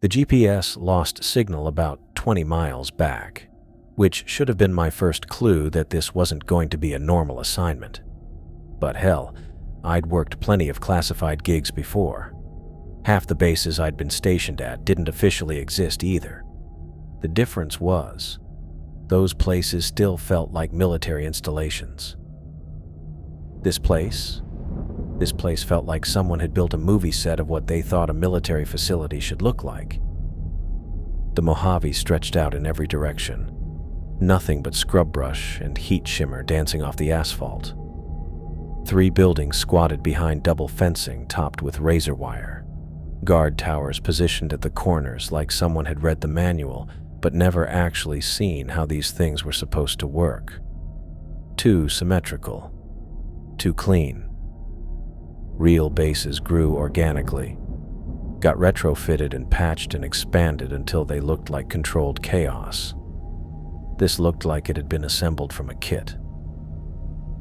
The GPS lost signal about 20 miles back, which should have been my first clue that this wasn't going to be a normal assignment. But hell, I'd worked plenty of classified gigs before. Half the bases I'd been stationed at didn't officially exist either. The difference was, those places still felt like military installations. This place felt like someone had built a movie set of what they thought a military facility should look like. The Mojave stretched out in every direction, nothing but scrub brush and heat shimmer dancing off the asphalt. 3 buildings squatted behind double fencing topped with razor wire. Guard towers positioned at the corners like someone had read the manual but never actually seen how these things were supposed to work. Too symmetrical. Too clean. Real bases grew organically, got retrofitted and patched and expanded until they looked like controlled chaos. This looked like it had been assembled from a kit.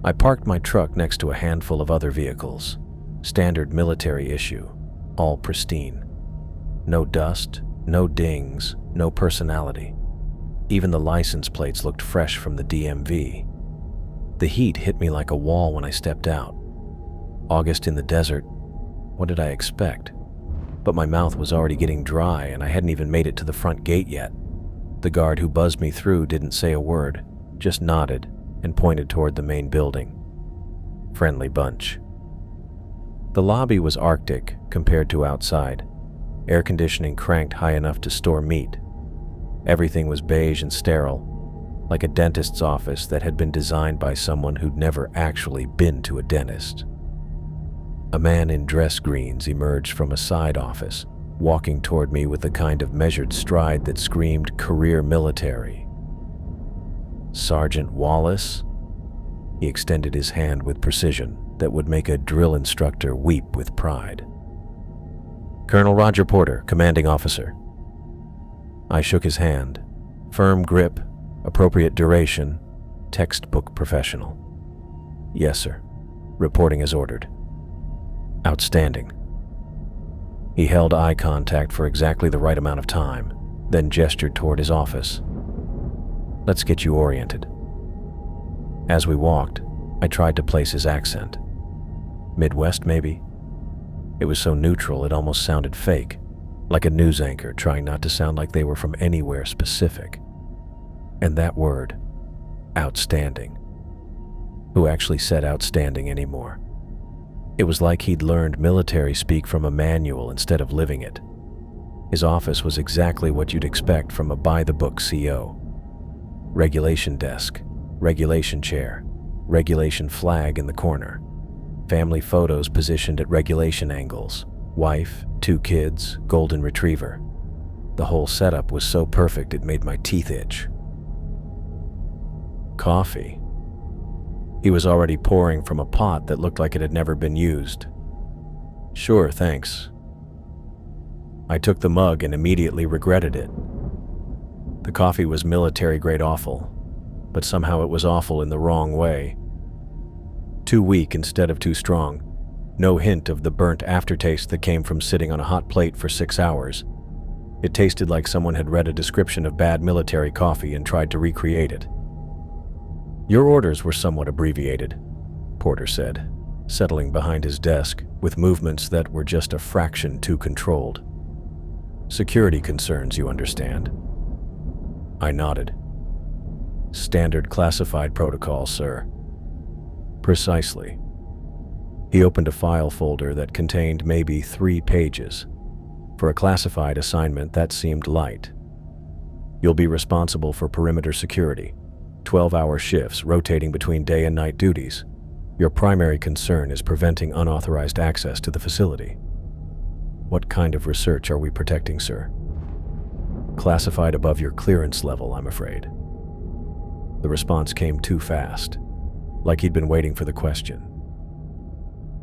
I parked my truck next to a handful of other vehicles, standard military issue, all pristine. No dust, no dings, no personality. Even the license plates looked fresh from the DMV. The heat hit me like a wall when I stepped out. August in the desert, what did I expect? But my mouth was already getting dry and I hadn't even made it to the front gate yet. The guard who buzzed me through didn't say a word, just nodded and pointed toward the main building. Friendly bunch. The lobby was arctic compared to outside, air conditioning cranked high enough to store meat. Everything was beige and sterile, like a dentist's office that had been designed by someone who'd never actually been to a dentist. A man in dress greens emerged from a side office, walking toward me with the kind of measured stride that screamed career military. Sergeant Wallace? He extended his hand with precision that would make a drill instructor weep with pride. Colonel Roger Porter, commanding officer. I shook his hand. Firm grip, appropriate duration, textbook professional. Yes, sir. Reporting as ordered. Outstanding. He held eye contact for exactly the right amount of time, then gestured toward his office. Let's get you oriented. As we walked, I tried to place his accent. Midwest, maybe? It was so neutral it almost sounded fake, like a news anchor trying not to sound like they were from anywhere specific. And that word, outstanding. Who actually said outstanding anymore? It was like he'd learned military speak from a manual instead of living it. His office was exactly what you'd expect from a by-the-book CO. Regulation desk, regulation chair, regulation flag in the corner, family photos positioned at regulation angles, wife, 2 kids, golden retriever. The whole setup was so perfect it made my teeth itch. Coffee. He was already pouring from a pot that looked like it had never been used. Sure, thanks. I took the mug and immediately regretted it. The coffee was military-grade awful, but somehow it was awful in the wrong way. Too weak instead of too strong. No hint of the burnt aftertaste that came from sitting on a hot plate for 6 hours. It tasted like someone had read a description of bad military coffee and tried to recreate it. Your orders were somewhat abbreviated, Porter said, settling behind his desk with movements that were just a fraction too controlled. Security concerns, you understand. I nodded. Standard classified protocol, sir. Precisely. He opened a file folder that contained maybe 3 pages. For a classified assignment, that seemed light. You'll be responsible for perimeter security, 12-hour shifts rotating between day and night duties. Your primary concern is preventing unauthorized access to the facility. What kind of research are we protecting, sir? Classified above your clearance level, I'm afraid. The response came too fast, like he'd been waiting for the question.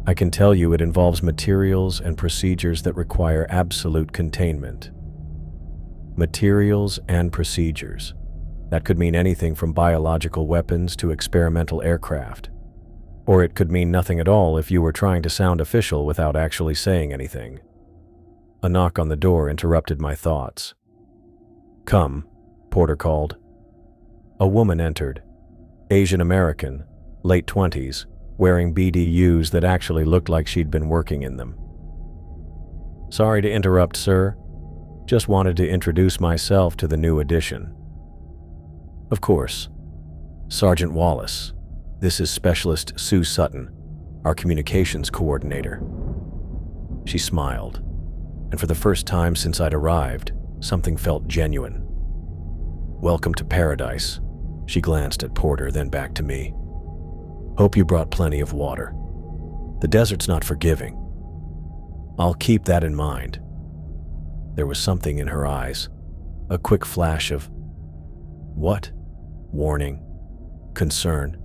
I can tell you it involves materials and procedures that require absolute containment. Materials and procedures. That could mean anything from biological weapons to experimental aircraft. Or it could mean nothing at all if you were trying to sound official without actually saying anything. A knock on the door interrupted my thoughts. "Come," Porter called. A woman entered, Asian American, late 20s, wearing BDUs that actually looked like she'd been working in them. "Sorry to interrupt, sir. Just wanted to introduce myself to the new addition." "Of course. Sergeant Wallace. This is Specialist Sue Sutton, our communications coordinator." She smiled, and for the first time since I'd arrived, something felt genuine. "Welcome to paradise." She glanced at Porter, then back to me. "Hope you brought plenty of water. The desert's not forgiving." "I'll keep that in mind." There was something in her eyes, a quick flash of what? Warning, concern.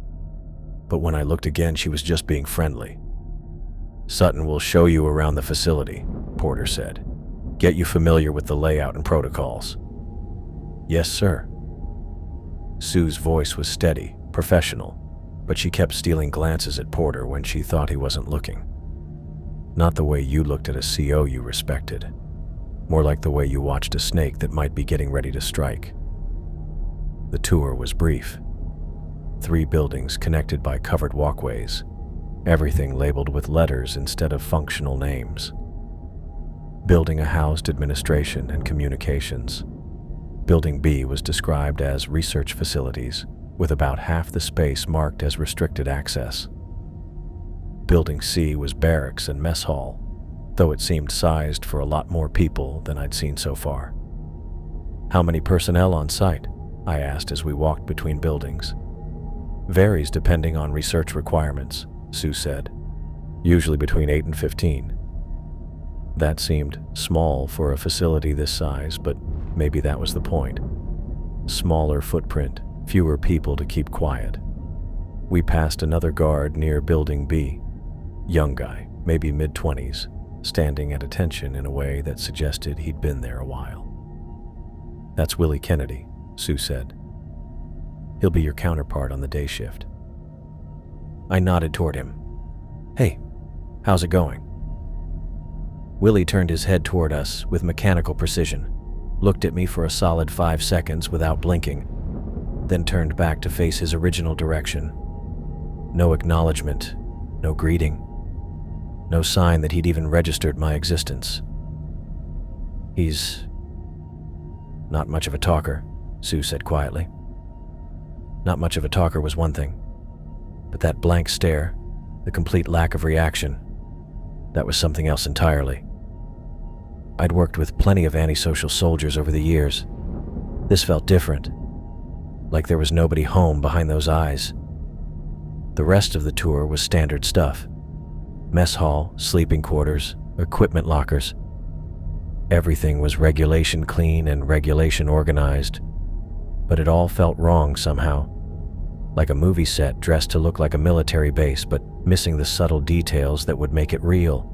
But when I looked again, she was just being friendly. "Sutton will show you around the facility," Porter said. "Get you familiar with the layout and protocols." "Yes, sir." Sue's voice was steady, professional, but she kept stealing glances at Porter when she thought he wasn't looking. Not the way you looked at a CO you respected, more like the way you watched a snake that might be getting ready to strike. The tour was brief. 3 buildings connected by covered walkways, everything labeled with letters instead of functional names. Building A housed administration and communications. Building B was described as research facilities, with about half the space marked as restricted access. Building C was barracks and mess hall, though it seemed sized for a lot more people than I'd seen so far. "How many personnel on site?" I asked as we walked between buildings. "Varies depending on research requirements," Sue said. "Usually between 8 and 15. That seemed small for a facility this size, but maybe that was the point. Smaller footprint, fewer people to keep quiet. We passed another guard near Building B. Young guy, maybe mid-20s, standing at attention in a way that suggested he'd been there a while. "That's Willie Kennedy," Sue said. "He'll be your counterpart on the day shift." I nodded toward him. "Hey, how's it going?" Willie turned his head toward us with mechanical precision, looked at me for a solid 5 seconds without blinking, then turned back to face his original direction. No acknowledgement, no greeting, no sign that he'd even registered my existence. "He's not much of a talker," Sue said quietly. Not much of a talker was one thing, but that blank stare, the complete lack of reaction, that was something else entirely. I'd worked with plenty of antisocial soldiers over the years. This felt different, like there was nobody home behind those eyes. The rest of the tour was standard stuff. Mess hall, sleeping quarters, equipment lockers. Everything was regulation clean and regulation organized, but it all felt wrong somehow. Like a movie set dressed to look like a military base, but missing the subtle details that would make it real.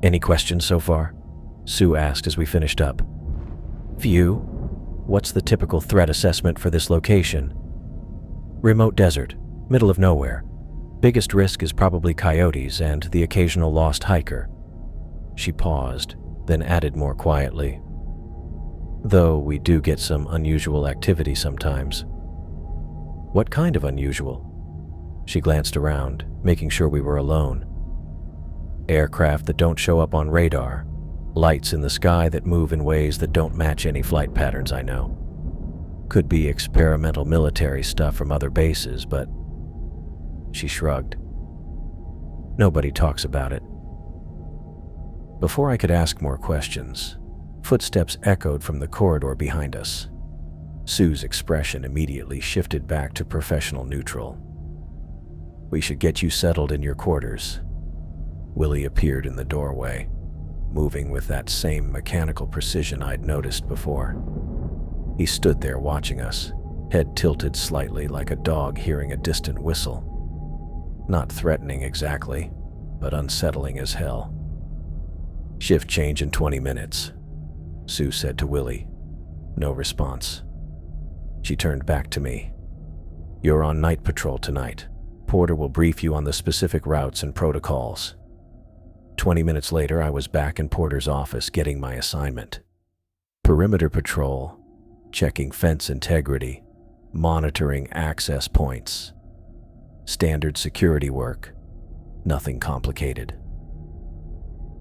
"Any questions so far?" Sue asked as we finished up. "Few. What's the typical threat assessment for this location?" "Remote desert, middle of nowhere. Biggest risk is probably coyotes and the occasional lost hiker." She paused, then added more quietly, "Though we do get some unusual activity sometimes." "What kind of unusual?" She glanced around, making sure we were alone. "Aircraft that don't show up on radar, lights in the sky that move in ways that don't match any flight patterns I know. Could be experimental military stuff from other bases, but..." She shrugged. "Nobody talks about it." Before I could ask more questions, footsteps echoed from the corridor behind us. Sue's expression immediately shifted back to professional neutral. "We should get you settled in your quarters." Willie appeared in the doorway, moving with that same mechanical precision I'd noticed before. He stood there watching us, head tilted slightly like a dog hearing a distant whistle. Not threatening exactly, but unsettling as hell. "Shift change in 20 minutes, Sue said to Willie. No response. She turned back to me. "You're on night patrol tonight. Porter will brief you on the specific routes and protocols." 20 minutes later, I was back in Porter's office getting my assignment. Perimeter patrol, checking fence integrity, monitoring access points. Standard security work, nothing complicated.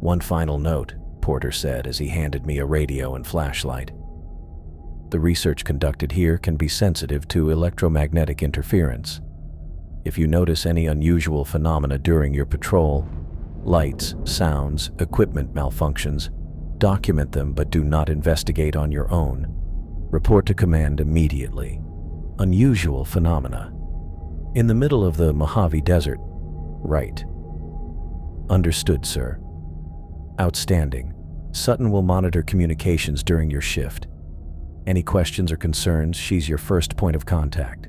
One final note, Porter said as he handed me a radio and flashlight. The research conducted here can be sensitive to electromagnetic interference. If you notice any unusual phenomena during your patrol, lights, sounds, equipment malfunctions, document them but do not investigate on your own. Report to command immediately. Unusual phenomena. In the middle of the Mojave Desert. Right. Understood, sir. Outstanding. Sutton will monitor communications during your shift. Any questions or concerns, she's your first point of contact.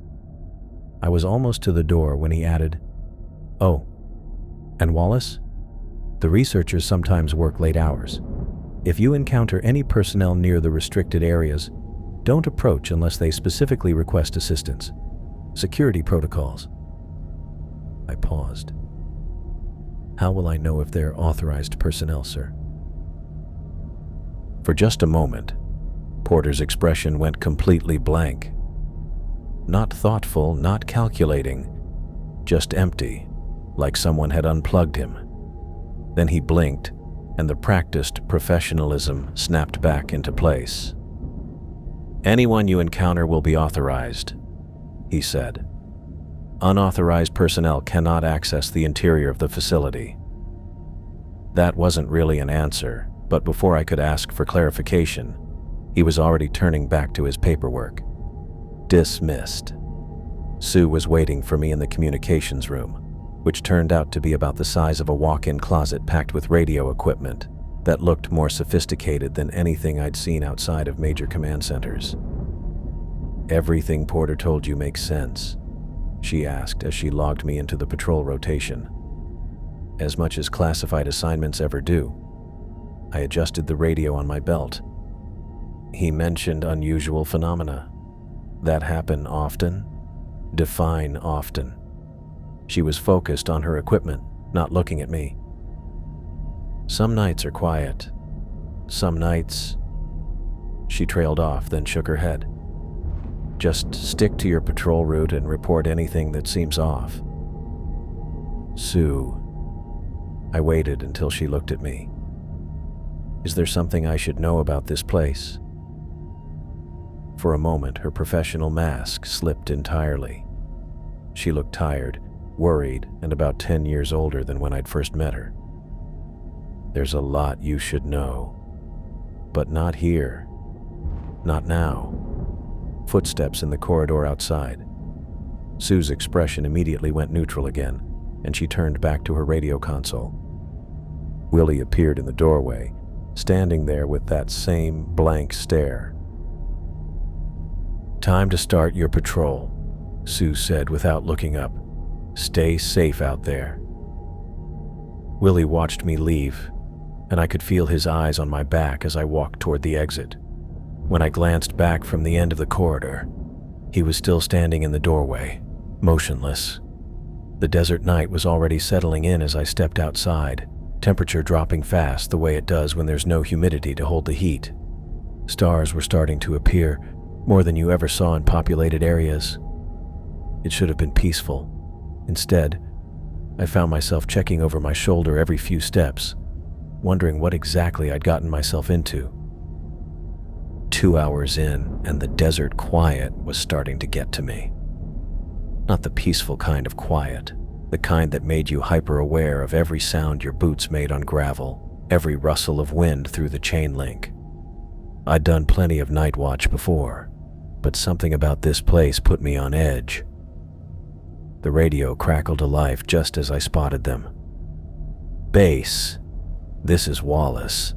I was almost to the door when he added, "Oh, and Wallace? The researchers sometimes work late hours. If you encounter any personnel near the restricted areas, don't approach unless they specifically request assistance. Security protocols." I paused. How will I know if they're authorized personnel, sir? For just a moment, Porter's expression went completely blank. Not thoughtful, not calculating, just empty, like someone had unplugged him. Then he blinked, and the practiced professionalism snapped back into place. "Anyone you encounter will be authorized," he said. "Unauthorized personnel cannot access the interior of the facility." That wasn't really an answer, but before I could ask for clarification, he was already turning back to his paperwork. Dismissed. Sue was waiting for me in the communications room, which turned out to be about the size of a walk-in closet packed with radio equipment that looked more sophisticated than anything I'd seen outside of major command centers. "Everything Porter told you makes sense?" she asked as she logged me into the patrol rotation. "As much as classified assignments ever do." I adjusted the radio on my belt. "He mentioned unusual phenomena. That happen often?" "Define often." She was focused on her equipment, not looking at me. "Some nights are quiet. Some nights..." She trailed off, then shook her head. "Just stick to your patrol route and report anything that seems off." "Sue..." I waited until she looked at me. "Is there something I should know about this place?" For a moment, her professional mask slipped entirely. She looked tired, worried, and about 10 years older than when I'd first met her. "There's a lot you should know. But not here. Not now." Footsteps in the corridor outside. Sue's expression immediately went neutral again, and she turned back to her radio console. Willie appeared in the doorway, standing there with that same blank stare. "Time to start your patrol," Sue said without looking up. "Stay safe out there." Willie watched me leave, and I could feel his eyes on my back as I walked toward the exit. When I glanced back from the end of the corridor, he was still standing in the doorway, motionless. The desert night was already settling in as I stepped outside, temperature dropping fast the way it does when there's no humidity to hold the heat. Stars were starting to appear, more than you ever saw in populated areas. It should have been peaceful. Instead, I found myself checking over my shoulder every few steps, wondering what exactly I'd gotten myself into. 2 hours in, and the desert quiet was starting to get to me. Not the peaceful kind of quiet, the kind that made you hyper-aware of every sound your boots made on gravel, every rustle of wind through the chain link. I'd done plenty of night watch before, but something about this place put me on edge. The radio crackled to life just as I spotted them. "Base, this is Wallace.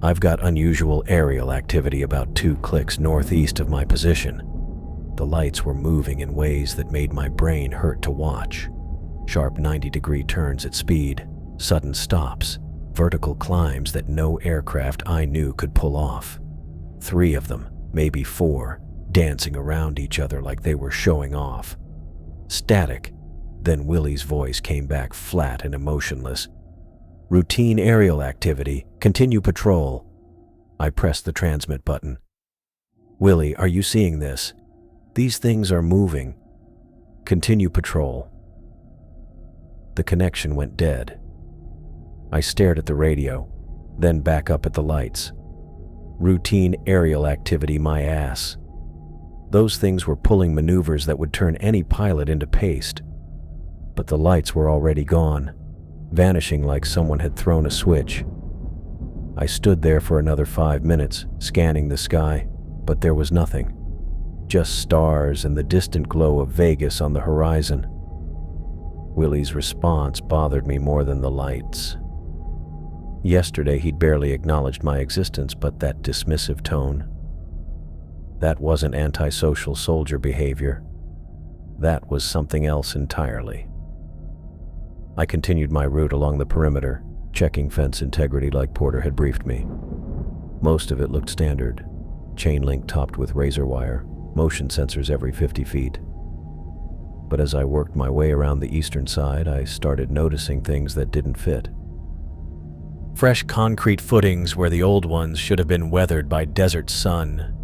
I've got unusual aerial activity about 2 clicks northeast of my position." The lights were moving in ways that made my brain hurt to watch. Sharp 90-degree turns at speed, sudden stops, vertical climbs that no aircraft I knew could pull off. 3 of them, maybe 4, dancing around each other like they were showing off. Static. Then Willie's voice came back flat and emotionless. Routine aerial activity. Continue patrol. I pressed the transmit button. Willie, are you seeing this? These things are moving. Continue patrol. The connection went dead. I stared at the radio, then back up at the lights. Routine aerial activity, my ass. Those things were pulling maneuvers that would turn any pilot into paste. But the lights were already gone, vanishing like someone had thrown a switch. I stood there for another 5 minutes, scanning the sky, but there was nothing. Just stars and the distant glow of Vegas on the horizon. Willie's response bothered me more than the lights. Yesterday he'd barely acknowledged my existence, but that dismissive tone, that wasn't antisocial soldier behavior. That was something else entirely. I continued my route along the perimeter, checking fence integrity like Porter had briefed me. Most of it looked standard, chain link topped with razor wire, motion sensors every 50 feet. But as I worked my way around the eastern side, I started noticing things that didn't fit. Fresh concrete footings where the old ones should have been weathered by desert sun.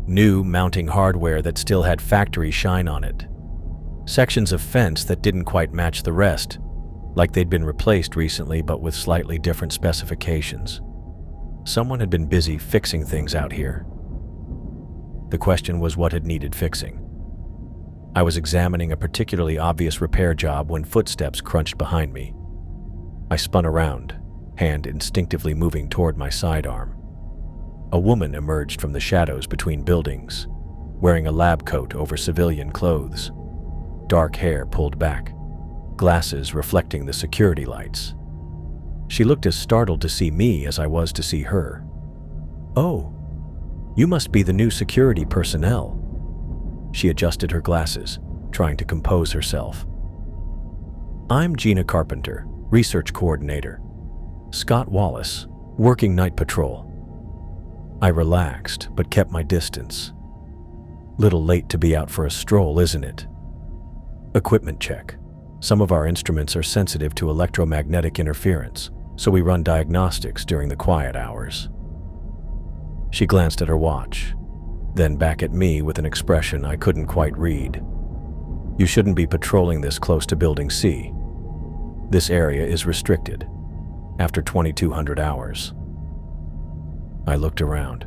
New mounting hardware that still had factory shine on it. Sections of fence that didn't quite match the rest, like they'd been replaced recently but with slightly different specifications. Someone had been busy fixing things out here. The question was what had needed fixing. I was examining a particularly obvious repair job when footsteps crunched behind me. I spun around, hand instinctively moving toward my sidearm. A woman emerged from the shadows between buildings, wearing a lab coat over civilian clothes. Dark hair pulled back, glasses reflecting the security lights. She looked as startled to see me as I was to see her. "Oh, you must be the new security personnel." She adjusted her glasses, trying to compose herself. "I'm Gina Carpenter, research coordinator. Scott Wallace, working night patrol." I relaxed, but kept my distance. Little late to be out for a stroll, isn't it? Equipment check. Some of our instruments are sensitive to electromagnetic interference, so we run diagnostics during the quiet hours. She glanced at her watch, then back at me with an expression I couldn't quite read. "You shouldn't be patrolling this close to Building C. This area is restricted. After 2200 hours. I looked around.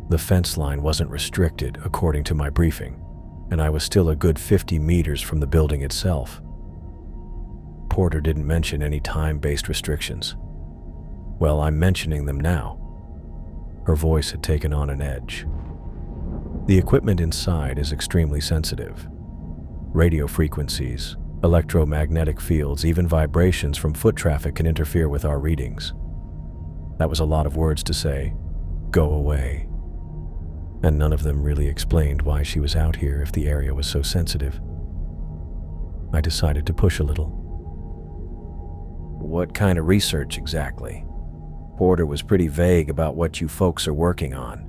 The fence line wasn't restricted according to my briefing, and I was still a good 50 meters from the building itself. Porter didn't mention any time-based restrictions. Well, I'm mentioning them now. Her voice had taken on an edge. The equipment inside is extremely sensitive. Radio frequencies, electromagnetic fields, even vibrations from foot traffic can interfere with our readings. That was a lot of words to say. Go away. And none of them really explained why she was out here if the area was so sensitive. I decided to push a little. What kind of research exactly? Porter was pretty vague about what you folks are working on.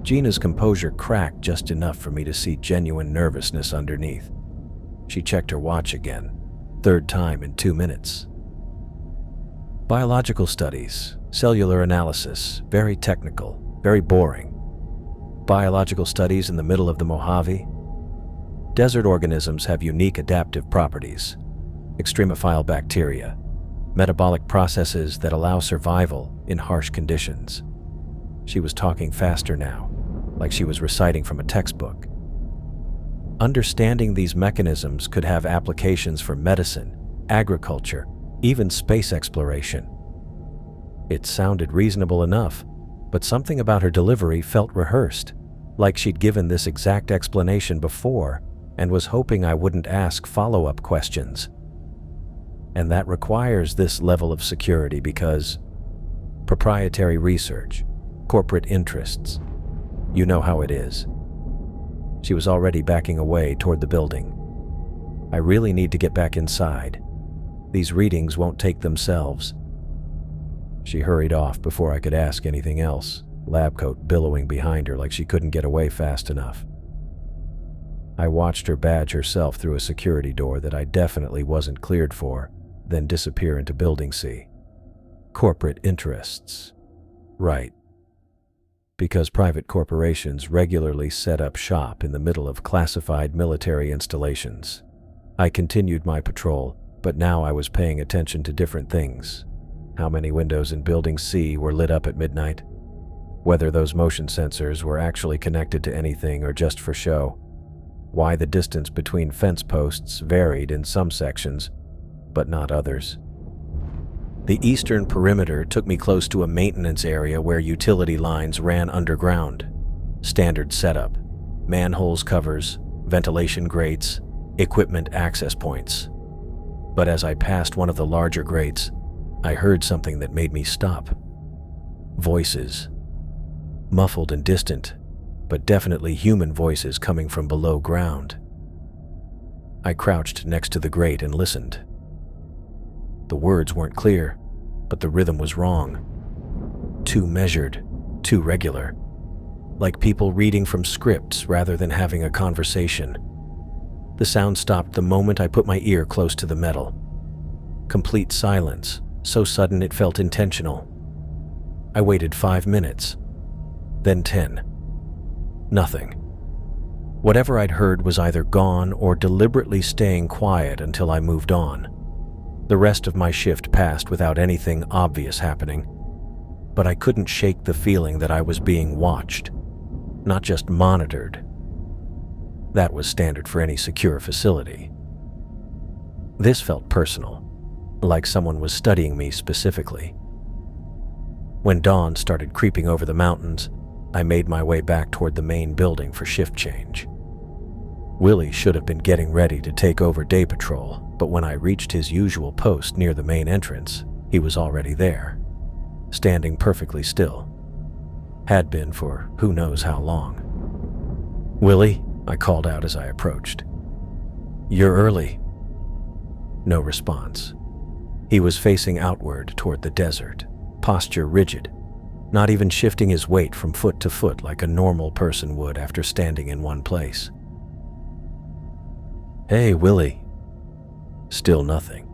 Gina's composure cracked just enough for me to see genuine nervousness underneath. She checked her watch again, third time in 2 minutes. Biological studies, cellular analysis, very technical, very boring. Biological studies in the middle of the Mojave. Desert organisms have unique adaptive properties. Extremophile bacteria, metabolic processes that allow survival in harsh conditions. She was talking faster now, like she was reciting from a textbook. Understanding these mechanisms could have applications for medicine, agriculture, even space exploration. It sounded reasonable enough, but something about her delivery felt rehearsed, like she'd given this exact explanation before and was hoping I wouldn't ask follow-up questions. And that requires this level of security because proprietary research, corporate interests, you know how it is. She was already backing away toward the building. I really need to get back inside. These readings won't take themselves. She hurried off before I could ask anything else, lab coat billowing behind her like she couldn't get away fast enough. I watched her badge herself through a security door that I definitely wasn't cleared for, then disappear into Building C. Corporate interests. Right. Because private corporations regularly set up shop in the middle of classified military installations. I continued my patrol, but now I was paying attention to different things. How many windows in Building C were lit up at midnight? Whether those motion sensors were actually connected to anything or just for show. Why the distance between fence posts varied in some sections, but not others. The eastern perimeter took me close to a maintenance area where utility lines ran underground. Standard setup: manholes covers, ventilation grates, equipment access points. But as I passed one of the larger grates, I heard something that made me stop. Voices. Muffled and distant, but definitely human voices coming from below ground. I crouched next to the grate and listened. The words weren't clear, but the rhythm was wrong. Too measured, too regular. Like people reading from scripts rather than having a conversation. The sound stopped the moment I put my ear close to the metal. Complete silence, so sudden it felt intentional. I waited 5 minutes, then 10. Nothing. Whatever I'd heard was either gone or deliberately staying quiet until I moved on. The rest of my shift passed without anything obvious happening, but I couldn't shake the feeling that I was being watched, not just monitored. That was standard for any secure facility. This felt personal, like someone was studying me specifically. When dawn started creeping over the mountains, I made my way back toward the main building for shift change. Willie should have been getting ready to take over day patrol, but when I reached his usual post near the main entrance, he was already there, standing perfectly still. Had been for who knows how long. "Willie," I called out as I approached. "You're early." No response. He was facing outward toward the desert, posture rigid, not even shifting his weight from foot to foot like a normal person would after standing in one place. "Hey, Willie." Still nothing.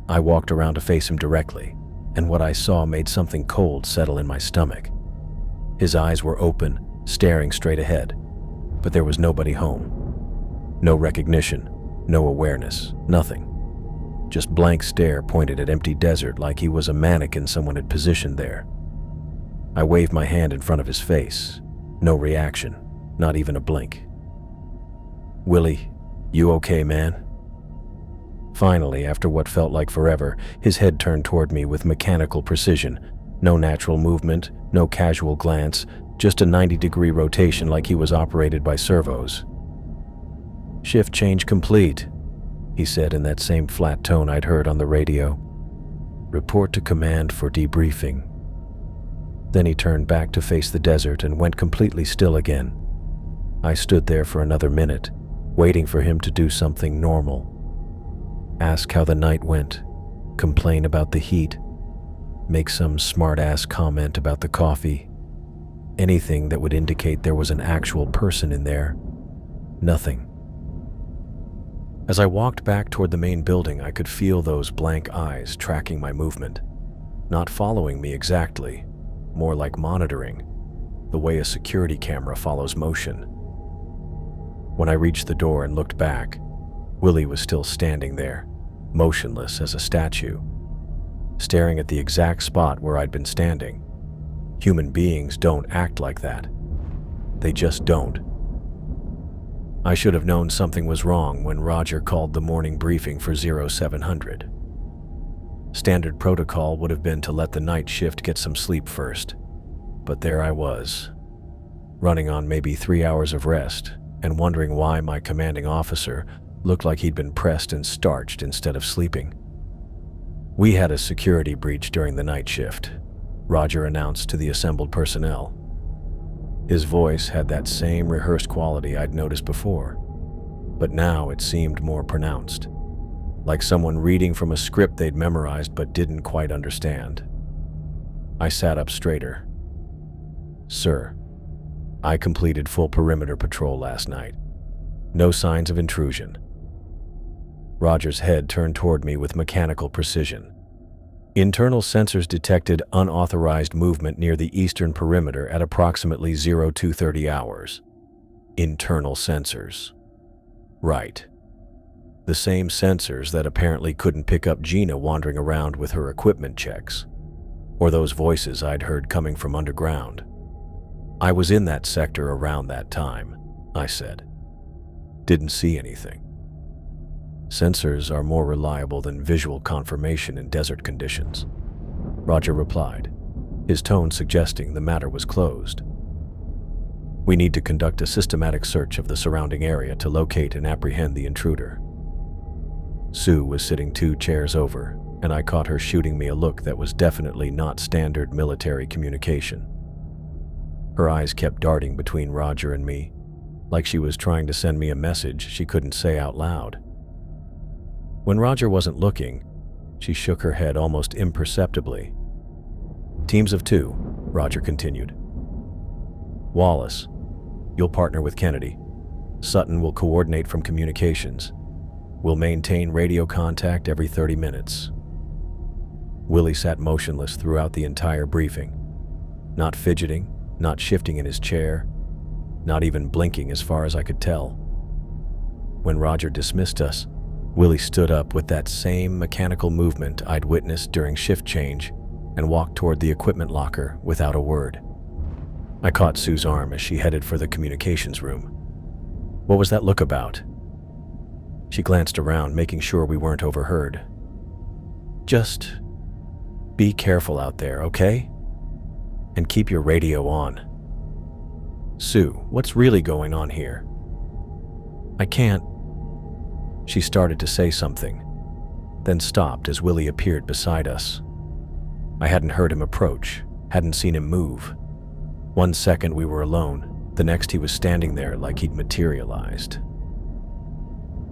I walked around to face him directly, and what I saw made something cold settle in my stomach. His eyes were open, staring straight ahead, but there was nobody home. No recognition, no awareness, nothing. Just blank stare pointed at empty desert like he was a mannequin someone had positioned there. I waved my hand in front of his face. No reaction, not even a blink. "Willie, you okay, man?" Finally, after what felt like forever, his head turned toward me with mechanical precision. No natural movement, no casual glance, just a 90-degree rotation like he was operated by servos. "Shift change complete," he said in that same flat tone I'd heard on the radio. "Report to command for debriefing." Then he turned back to face the desert and went completely still again. I stood there for another minute, waiting for him to do something normal. Ask how the night went, complain about the heat, make some smart-ass comment about the coffee, anything that would indicate there was an actual person in there. Nothing. As I walked back toward the main building, I could feel those blank eyes tracking my movement, not following me exactly, more like monitoring, the way a security camera follows motion. When I reached the door and looked back, Willie was still standing there, motionless as a statue, staring at the exact spot where I'd been standing. Human beings don't act like that. They just don't. I should have known something was wrong when Roger called the morning briefing for 0700. Standard protocol would have been to let the night shift get some sleep first. But there I was, running on maybe 3 hours of rest, and wondering why my commanding officer looked like he'd been pressed and starched instead of sleeping. "We had a security breach during the night shift," Roger announced to the assembled personnel. His voice had that same rehearsed quality I'd noticed before, but now it seemed more pronounced, like someone reading from a script they'd memorized but didn't quite understand. I sat up straighter. "Sir, I completed full perimeter patrol last night. No signs of intrusion." Roger's head turned toward me with mechanical precision. Internal sensors detected unauthorized movement near the eastern perimeter at approximately 0230 hours. Internal sensors. Right. The same sensors that apparently couldn't pick up Gina wandering around with her equipment checks, or those voices I'd heard coming from underground. I was in that sector around that time, I said. Didn't see anything. Sensors are more reliable than visual confirmation in desert conditions, Roger replied, his tone suggesting the matter was closed. We need to conduct a systematic search of the surrounding area to locate and apprehend the intruder. Sue was sitting 2 chairs over, and I caught her shooting me a look that was definitely not standard military communication. Her eyes kept darting between Roger and me, like she was trying to send me a message she couldn't say out loud. When Roger wasn't looking, she shook her head almost imperceptibly. Teams of 2, Roger continued. Wallace, you'll partner with Kennedy. Sutton will coordinate from communications. We'll maintain radio contact every 30 minutes. Willie sat motionless throughout the entire briefing, not fidgeting, not shifting in his chair, not even blinking as far as I could tell. When Roger dismissed us, Willie stood up with that same mechanical movement I'd witnessed during shift change and walked toward the equipment locker without a word. I caught Sue's arm as she headed for the communications room. What was that look about? She glanced around, making sure we weren't overheard. Just be careful out there, okay? And keep your radio on. Sue, what's really going on here? I can't. She started to say something, then stopped as Willie appeared beside us. I hadn't heard him approach, hadn't seen him move. 1 second we were alone, the next he was standing there like he'd materialized.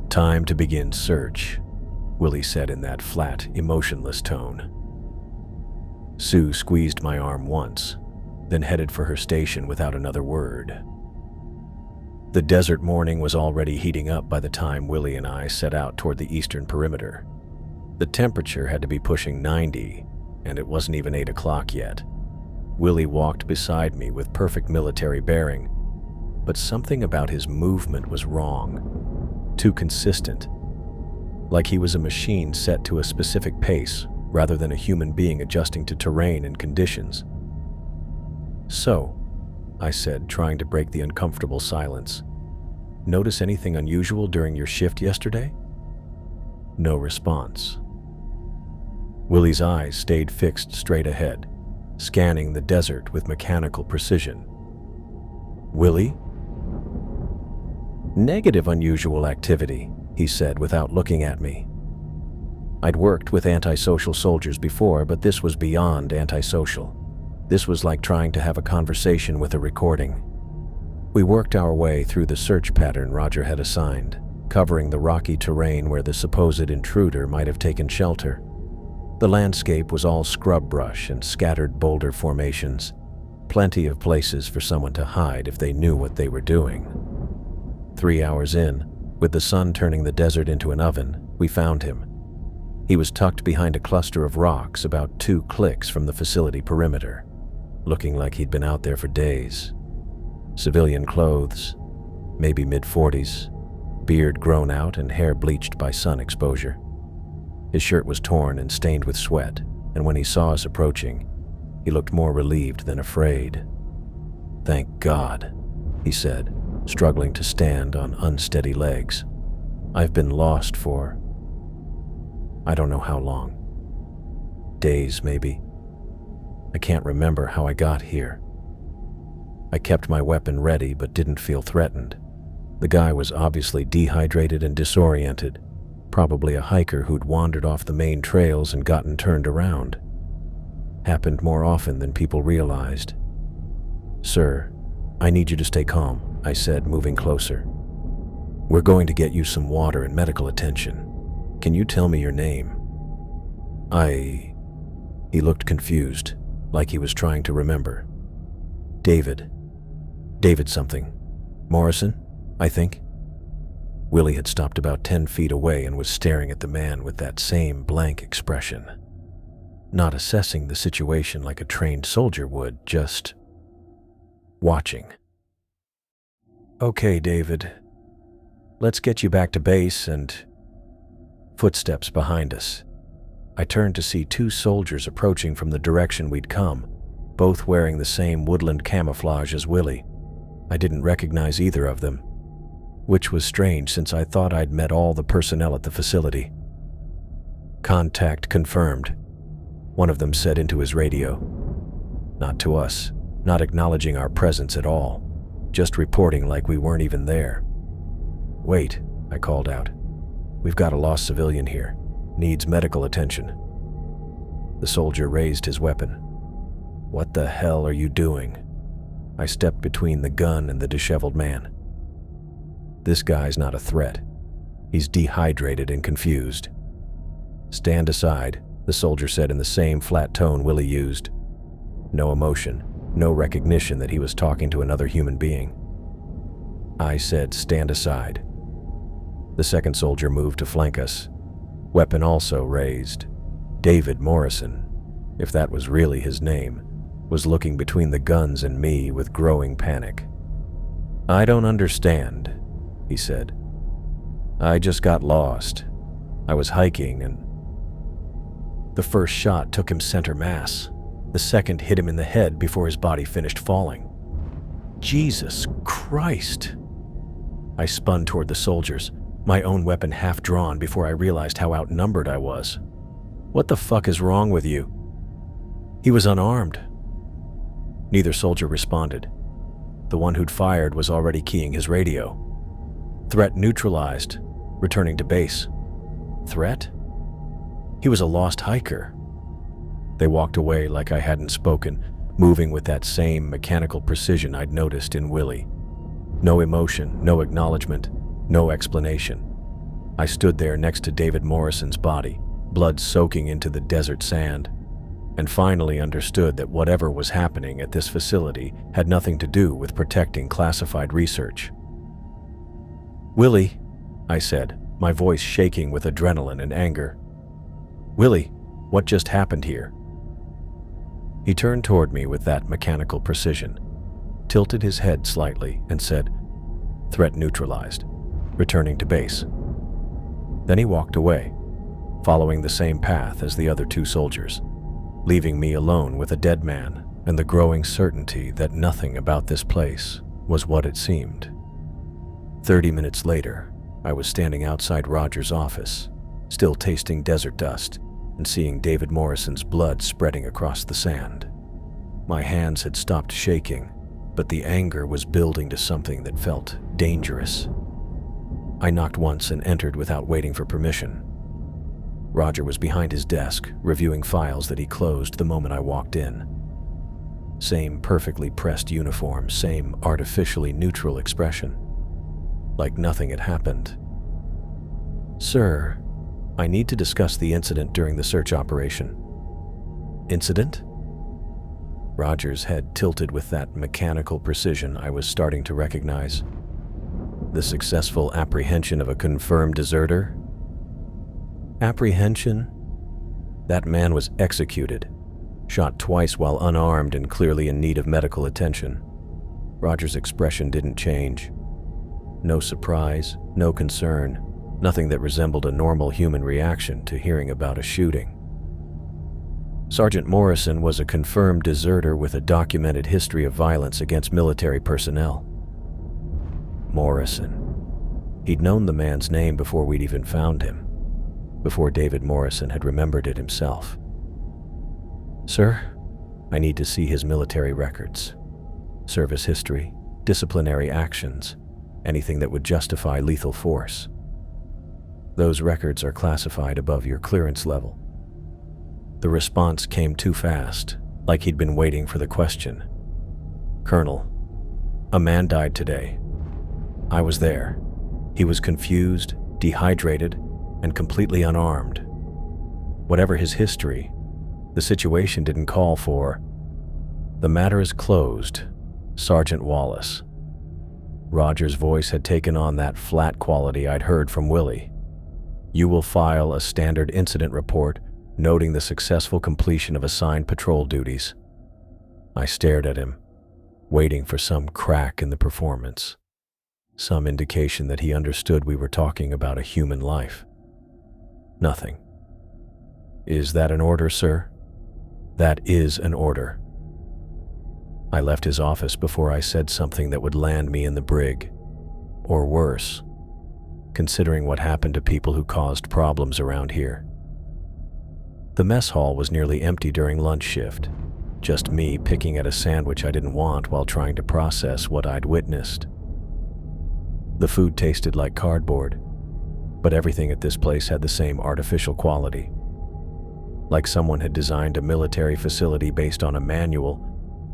Time to begin search, Willie said in that flat, emotionless tone. Sue squeezed my arm once, then headed for her station without another word. The desert morning was already heating up by the time Willie and I set out toward the eastern perimeter. The temperature had to be pushing 90, and it wasn't even 8 o'clock yet. Willie walked beside me with perfect military bearing, but something about his movement was wrong, too consistent, like he was a machine set to a specific pace rather than a human being adjusting to terrain and conditions. So, I said, trying to break the uncomfortable silence, notice anything unusual during your shift yesterday? No response. Willie's eyes stayed fixed straight ahead, scanning the desert with mechanical precision. Willie? Negative unusual activity, he said without looking at me. I'd worked with antisocial soldiers before, but this was beyond antisocial. This was like trying to have a conversation with a recording. We worked our way through the search pattern Roger had assigned, covering the rocky terrain where the supposed intruder might have taken shelter. The landscape was all scrub brush and scattered boulder formations, plenty of places for someone to hide if they knew what they were doing. 3 hours in, with the sun turning the desert into an oven, we found him. He was tucked behind a cluster of rocks about 2 clicks from the facility perimeter, looking like he'd been out there for days. Civilian clothes, maybe mid-40s, beard grown out and hair bleached by sun exposure. His shirt was torn and stained with sweat, and when he saw us approaching, he looked more relieved than afraid. Thank God, he said, struggling to stand on unsteady legs. I've been lost for I don't know how long. Days, maybe. I can't remember how I got here. I kept my weapon ready but didn't feel threatened. The guy was obviously dehydrated and disoriented, probably a hiker who'd wandered off the main trails and gotten turned around. Happened more often than people realized. Sir, I need you to stay calm, I said, moving closer. We're going to get you some water and medical attention. Can you tell me your name? He looked confused, like he was trying to remember. David something. Morrison, I think. Willie had stopped about 10 feet away and was staring at the man with that same blank expression, not assessing the situation like a trained soldier would, just watching. "Okay, David, let's get you back to base and..." Footsteps behind us. I turned to see 2 soldiers approaching from the direction we'd come, both wearing the same woodland camouflage as Willie. I didn't recognize either of them, which was strange since I thought I'd met all the personnel at the facility. "Contact confirmed," one of them said into his radio. Not to us, not acknowledging our presence at all, just reporting like we weren't even there. "Wait," I called out. "We've got a lost civilian here. Needs medical attention." The soldier raised his weapon. "What the hell are you doing?" I stepped between the gun and the disheveled man. "This guy's not a threat. He's dehydrated and confused." "Stand aside," the soldier said in the same flat tone Willie used. No emotion, no recognition that he was talking to another human being. I said, "Stand aside." The second soldier moved to flank us, weapon also raised. David Morrison, if that was really his name, was looking between the guns and me with growing panic. "I don't understand," he said. "I just got lost. I was hiking and..." The first shot took him center mass. The second hit him in the head before his body finished falling. Jesus Christ! I spun toward the soldiers, my own weapon half drawn before I realized how outnumbered I was. "What the fuck is wrong with you?" He was unarmed. Neither soldier responded. The one who'd fired was already keying his radio. "Threat neutralized. Returning to base." Threat? He was a lost hiker. They walked away like I hadn't spoken, moving with that same mechanical precision I'd noticed in Willie. No emotion, no acknowledgement, no explanation. I stood there next to David Morrison's body, blood soaking into the desert sand, and finally understood that whatever was happening at this facility had nothing to do with protecting classified research. "Willie," I said, my voice shaking with adrenaline and anger. "Willie, what just happened here?" He turned toward me with that mechanical precision, tilted his head slightly, and said, "Threat neutralized. Returning to base." Then he walked away, following the same path as the other 2 soldiers, leaving me alone with a dead man and the growing certainty that nothing about this place was what it seemed. 30 minutes later, I was standing outside Roger's office, still tasting desert dust and seeing David Morrison's blood spreading across the sand. My hands had stopped shaking, but the anger was building to something that felt dangerous. I knocked once and entered without waiting for permission. Roger was behind his desk, reviewing files that he closed the moment I walked in. Same perfectly pressed uniform, same artificially neutral expression. Like nothing had happened. "Sir, I need to discuss the incident during the search operation." "Incident?" Roger's head tilted with that mechanical precision I was starting to recognize. "The successful apprehension of a confirmed deserter?" "Apprehension?" That man was executed, shot twice while unarmed and clearly in need of medical attention. Roger's expression didn't change. No surprise, no concern, nothing that resembled a normal human reaction to hearing about a shooting. Sergeant Morrison was a confirmed deserter with a documented history of violence against military personnel. Morrison. He'd known the man's name before we'd even found him, before David Morrison had remembered it himself. "Sir, I need to see his military records, service history, disciplinary actions, anything that would justify lethal force. Those records are classified above your clearance level." The response came too fast, like he'd been waiting for the question. "Colonel, a man died today. I was there. He was confused, dehydrated, and completely unarmed. Whatever his history, the situation didn't call for..." "The matter is closed, Sergeant Wallace." Roger's voice had taken on that flat quality I'd heard from Willie. "You will file a standard incident report noting the successful completion of assigned patrol duties." I stared at him, waiting for some crack in the performance, some indication that he understood we were talking about a human life. Nothing. "Is that an order, sir?" "That is an order." I left his office before I said something that would land me in the brig, or worse, considering what happened to people who caused problems around here. The mess hall was nearly empty during lunch shift, just me picking at a sandwich I didn't want while trying to process what I'd witnessed. The food tasted like cardboard, but everything at this place had the same artificial quality. Like someone had designed a military facility based on a manual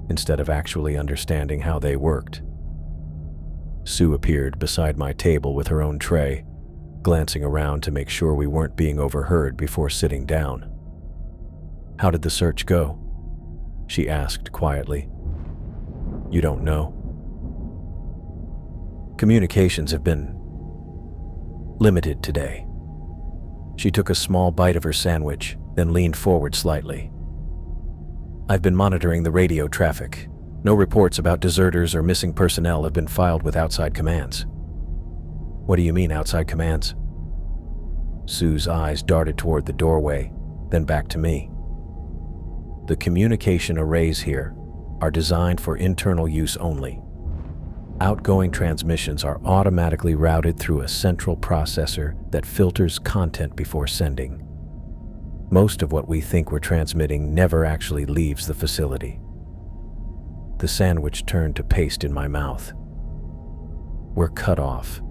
instead of actually understanding how they worked. Sue appeared beside my table with her own tray, glancing around to make sure we weren't being overheard before sitting down. "How did the search go?" she asked quietly. "You don't know?" "Communications have been limited today." She took a small bite of her sandwich, then leaned forward slightly. "I've been monitoring the radio traffic. No reports about deserters or missing personnel have been filed with outside commands." "What do you mean, outside commands?" Sue's eyes darted toward the doorway, then back to me. "The communication arrays here are designed for internal use only. Outgoing transmissions are automatically routed through a central processor that filters content before sending. Most of what we think we're transmitting never actually leaves the facility." The sandwich turned to paste in my mouth. "We're cut off."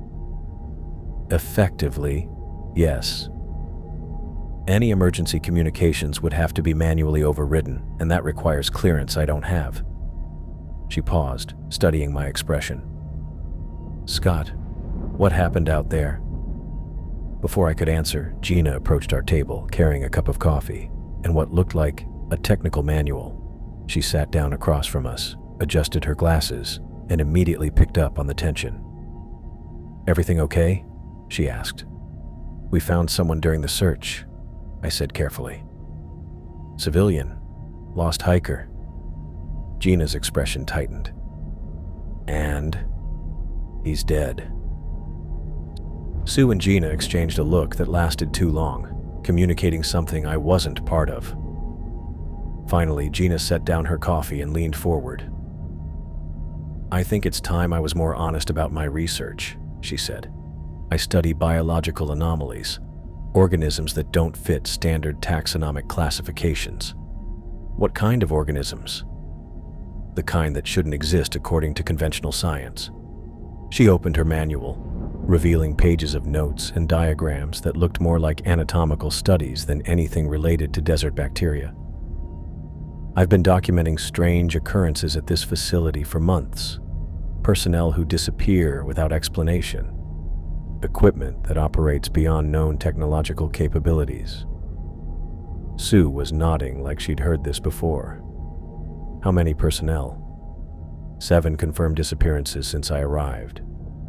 "Effectively, yes. Any emergency communications would have to be manually overridden, and that requires clearance I don't have." She paused, studying my expression. "Scott, what happened out there?" Before I could answer, Gina approached our table, carrying a cup of coffee and what looked like a technical manual. She sat down across from us, adjusted her glasses, and immediately picked up on the tension. "Everything okay?" she asked. "We found someone during the search," I said carefully. "Civilian. Lost hiker." Gina's expression tightened. "And he's dead." Sue and Gina exchanged a look that lasted too long, communicating something I wasn't part of. Finally, Gina set down her coffee and leaned forward. "I think it's time I was more honest about my research," she said. "I study biological anomalies, organisms that don't fit standard taxonomic classifications." "What kind of organisms?" "The kind that shouldn't exist according to conventional science." She opened her manual, revealing pages of notes and diagrams that looked more like anatomical studies than anything related to desert bacteria. "I've been documenting strange occurrences at this facility for months. Personnel who disappear without explanation. Equipment that operates beyond known technological capabilities." Sue was nodding like she'd heard this before. "How many personnel?" 7 confirmed disappearances since I arrived.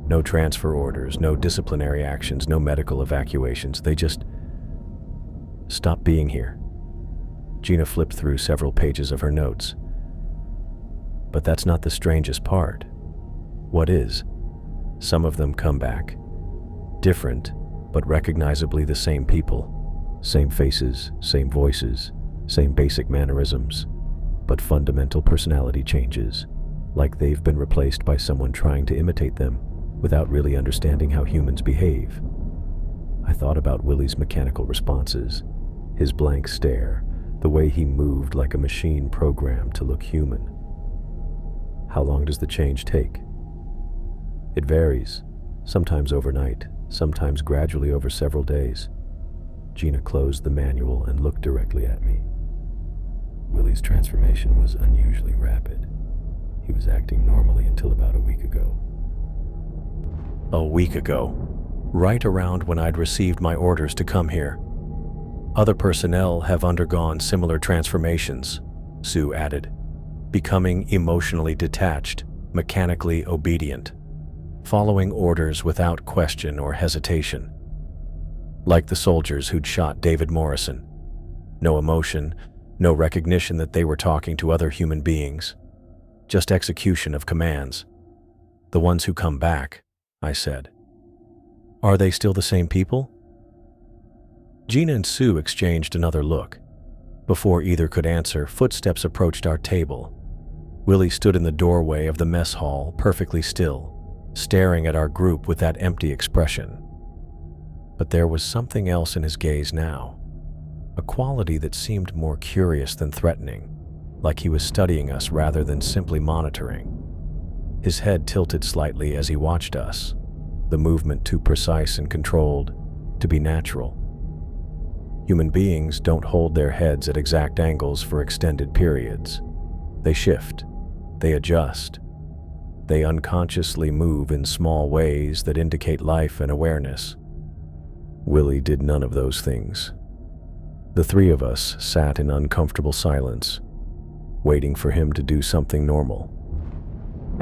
No transfer orders, no disciplinary actions, no medical evacuations. They just stopped being here." Gina flipped through several pages of her notes. "But that's not the strangest part." "What is?" "Some of them come back. Different, but recognizably the same people. Same faces, same voices, same basic mannerisms, but fundamental personality changes, like they've been replaced by someone trying to imitate them without really understanding how humans behave." I thought about Willie's mechanical responses, his blank stare, the way he moved like a machine programmed to look human. "How long does the change take?" "It varies, sometimes overnight, sometimes gradually over several days." Gina closed the manual and looked directly at me. "Willie's transformation was unusually rapid. He was acting normally until about a week ago." A week ago, right around when I'd received my orders to come here. "Other personnel have undergone similar transformations," Sue added, "becoming emotionally detached, mechanically obedient. following orders without question or hesitation. Like the soldiers who'd shot David Morrison. No emotion, no recognition that they were talking to other human beings. Just execution of commands. The ones who come back, I said. Are they still the same people? Gina and Sue exchanged another look. Before either could answer, footsteps approached our table. Willie stood in the doorway of the mess hall, perfectly still, staring at our group with that empty expression. But there was something else in his gaze now, a quality that seemed more curious than threatening, like he was studying us rather than simply monitoring. His head tilted slightly as he watched us, the movement too precise and controlled to be natural. Human beings don't hold their heads at exact angles for extended periods. They shift, they adjust, they unconsciously move in small ways that indicate life and awareness. Willie did none of those things. The three of us sat in uncomfortable silence, waiting for him to do something normal.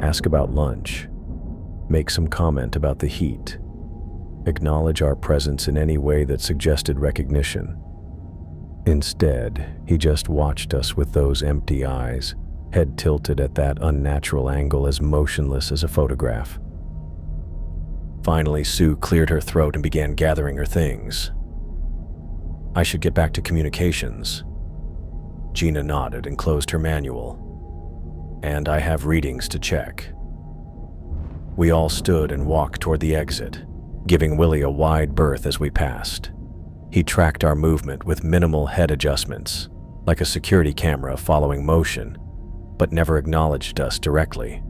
Ask about lunch, make some comment about the heat, acknowledge our presence in any way that suggested recognition. Instead, he just watched us with those empty eyes, head tilted at that unnatural angle, as motionless as a photograph. Finally, Sue cleared her throat and began gathering her things. I should get back to communications. Gina nodded and closed her manual. And I have readings to check. We all stood and walked toward the exit, giving Willie a wide berth as we passed. He tracked our movement with minimal head adjustments, like a security camera following motion, but never acknowledged us directly.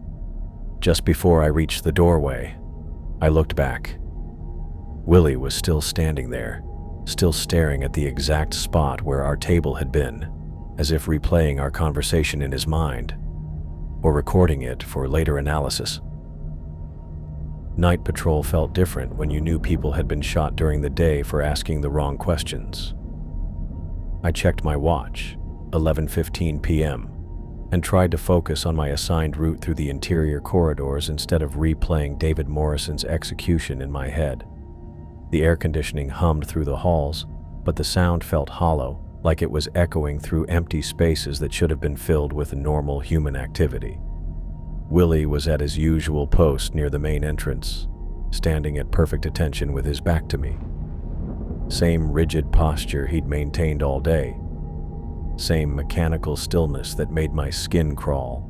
Just before I reached the doorway, I looked back. Willie was still standing there, still staring at the exact spot where our table had been, as if replaying our conversation in his mind, or recording it for later analysis. Night patrol felt different when you knew people had been shot during the day for asking the wrong questions. I checked my watch, 11:15 p.m., and tried to focus on my assigned route through the interior corridors instead of replaying David Morrison's execution in my head. The air conditioning hummed through the halls, but the sound felt hollow, like it was echoing through empty spaces that should have been filled with normal human activity. Willie was at his usual post near the main entrance, standing at perfect attention with his back to me. Same rigid posture he'd maintained all day. Same mechanical stillness that made my skin crawl.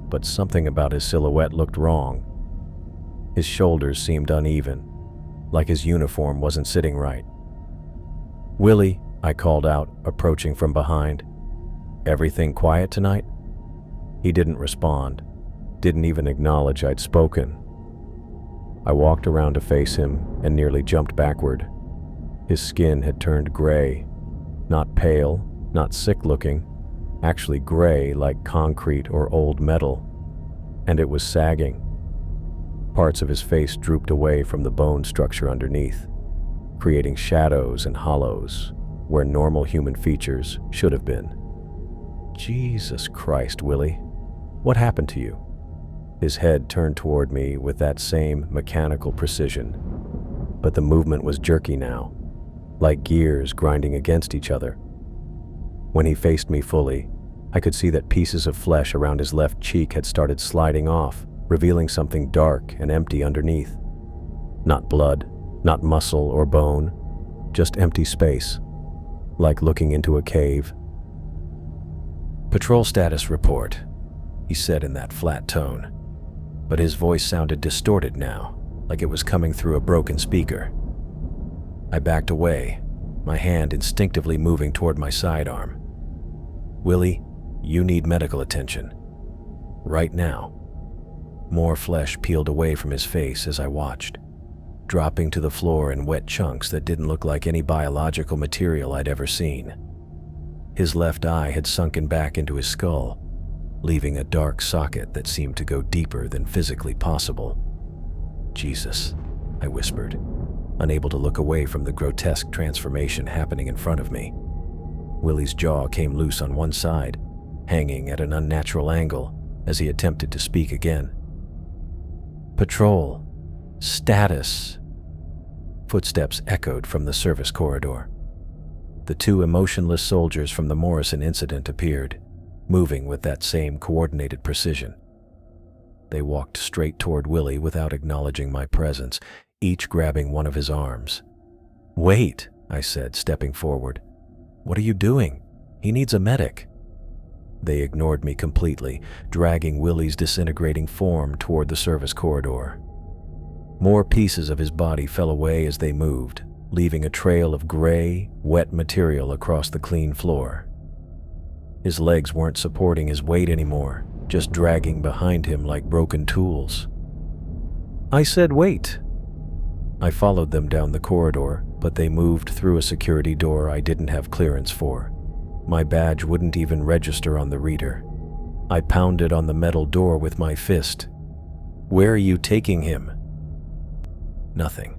But something about his silhouette looked wrong. His shoulders seemed uneven, like his uniform wasn't sitting right. "Willie," I called out, approaching from behind. "Everything quiet tonight?" He didn't respond, didn't even acknowledge I'd spoken. I walked around to face him and nearly jumped backward. His skin had turned gray, not pale, not sick-looking, actually gray like concrete or old metal, and it was sagging. Parts of his face drooped away from the bone structure underneath, creating shadows and hollows where normal human features should have been. "Jesus Christ, Willie, what happened to you?" His head turned toward me with that same mechanical precision, but the movement was jerky now, like gears grinding against each other. When he faced me fully, I could see that pieces of flesh around his left cheek had started sliding off, revealing something dark and empty underneath. Not blood, not muscle or bone, just empty space, like looking into a cave. "Patrol status report," he said in that flat tone, but his voice sounded distorted now, like it was coming through a broken speaker. I backed away, my hand instinctively moving toward my sidearm. "Willie, you need medical attention. Right now." More flesh peeled away from his face as I watched, dropping to the floor in wet chunks that didn't look like any biological material I'd ever seen. His left eye had sunken back into his skull, leaving a dark socket that seemed to go deeper than physically possible. "Jesus," I whispered, unable to look away from the grotesque transformation happening in front of me. Willie's jaw came loose on one side, hanging at an unnatural angle as he attempted to speak again. Patrol. Status. Footsteps echoed from the service corridor. The two emotionless soldiers from the Morrison incident appeared, moving with that same coordinated precision. They walked straight toward Willie without acknowledging my presence, each grabbing one of his arms. "Wait," I said, stepping forward. "What are you doing? He needs a medic." They ignored me completely, dragging Willie's disintegrating form toward the service corridor. More pieces of his body fell away as they moved, leaving a trail of gray, wet material across the clean floor. His legs weren't supporting his weight anymore, just dragging behind him like broken tools. I said, "Wait." I followed them down the corridor, but they moved through a security door I didn't have clearance for. My badge wouldn't even register on the reader. I pounded on the metal door with my fist. "Where are you taking him?" Nothing.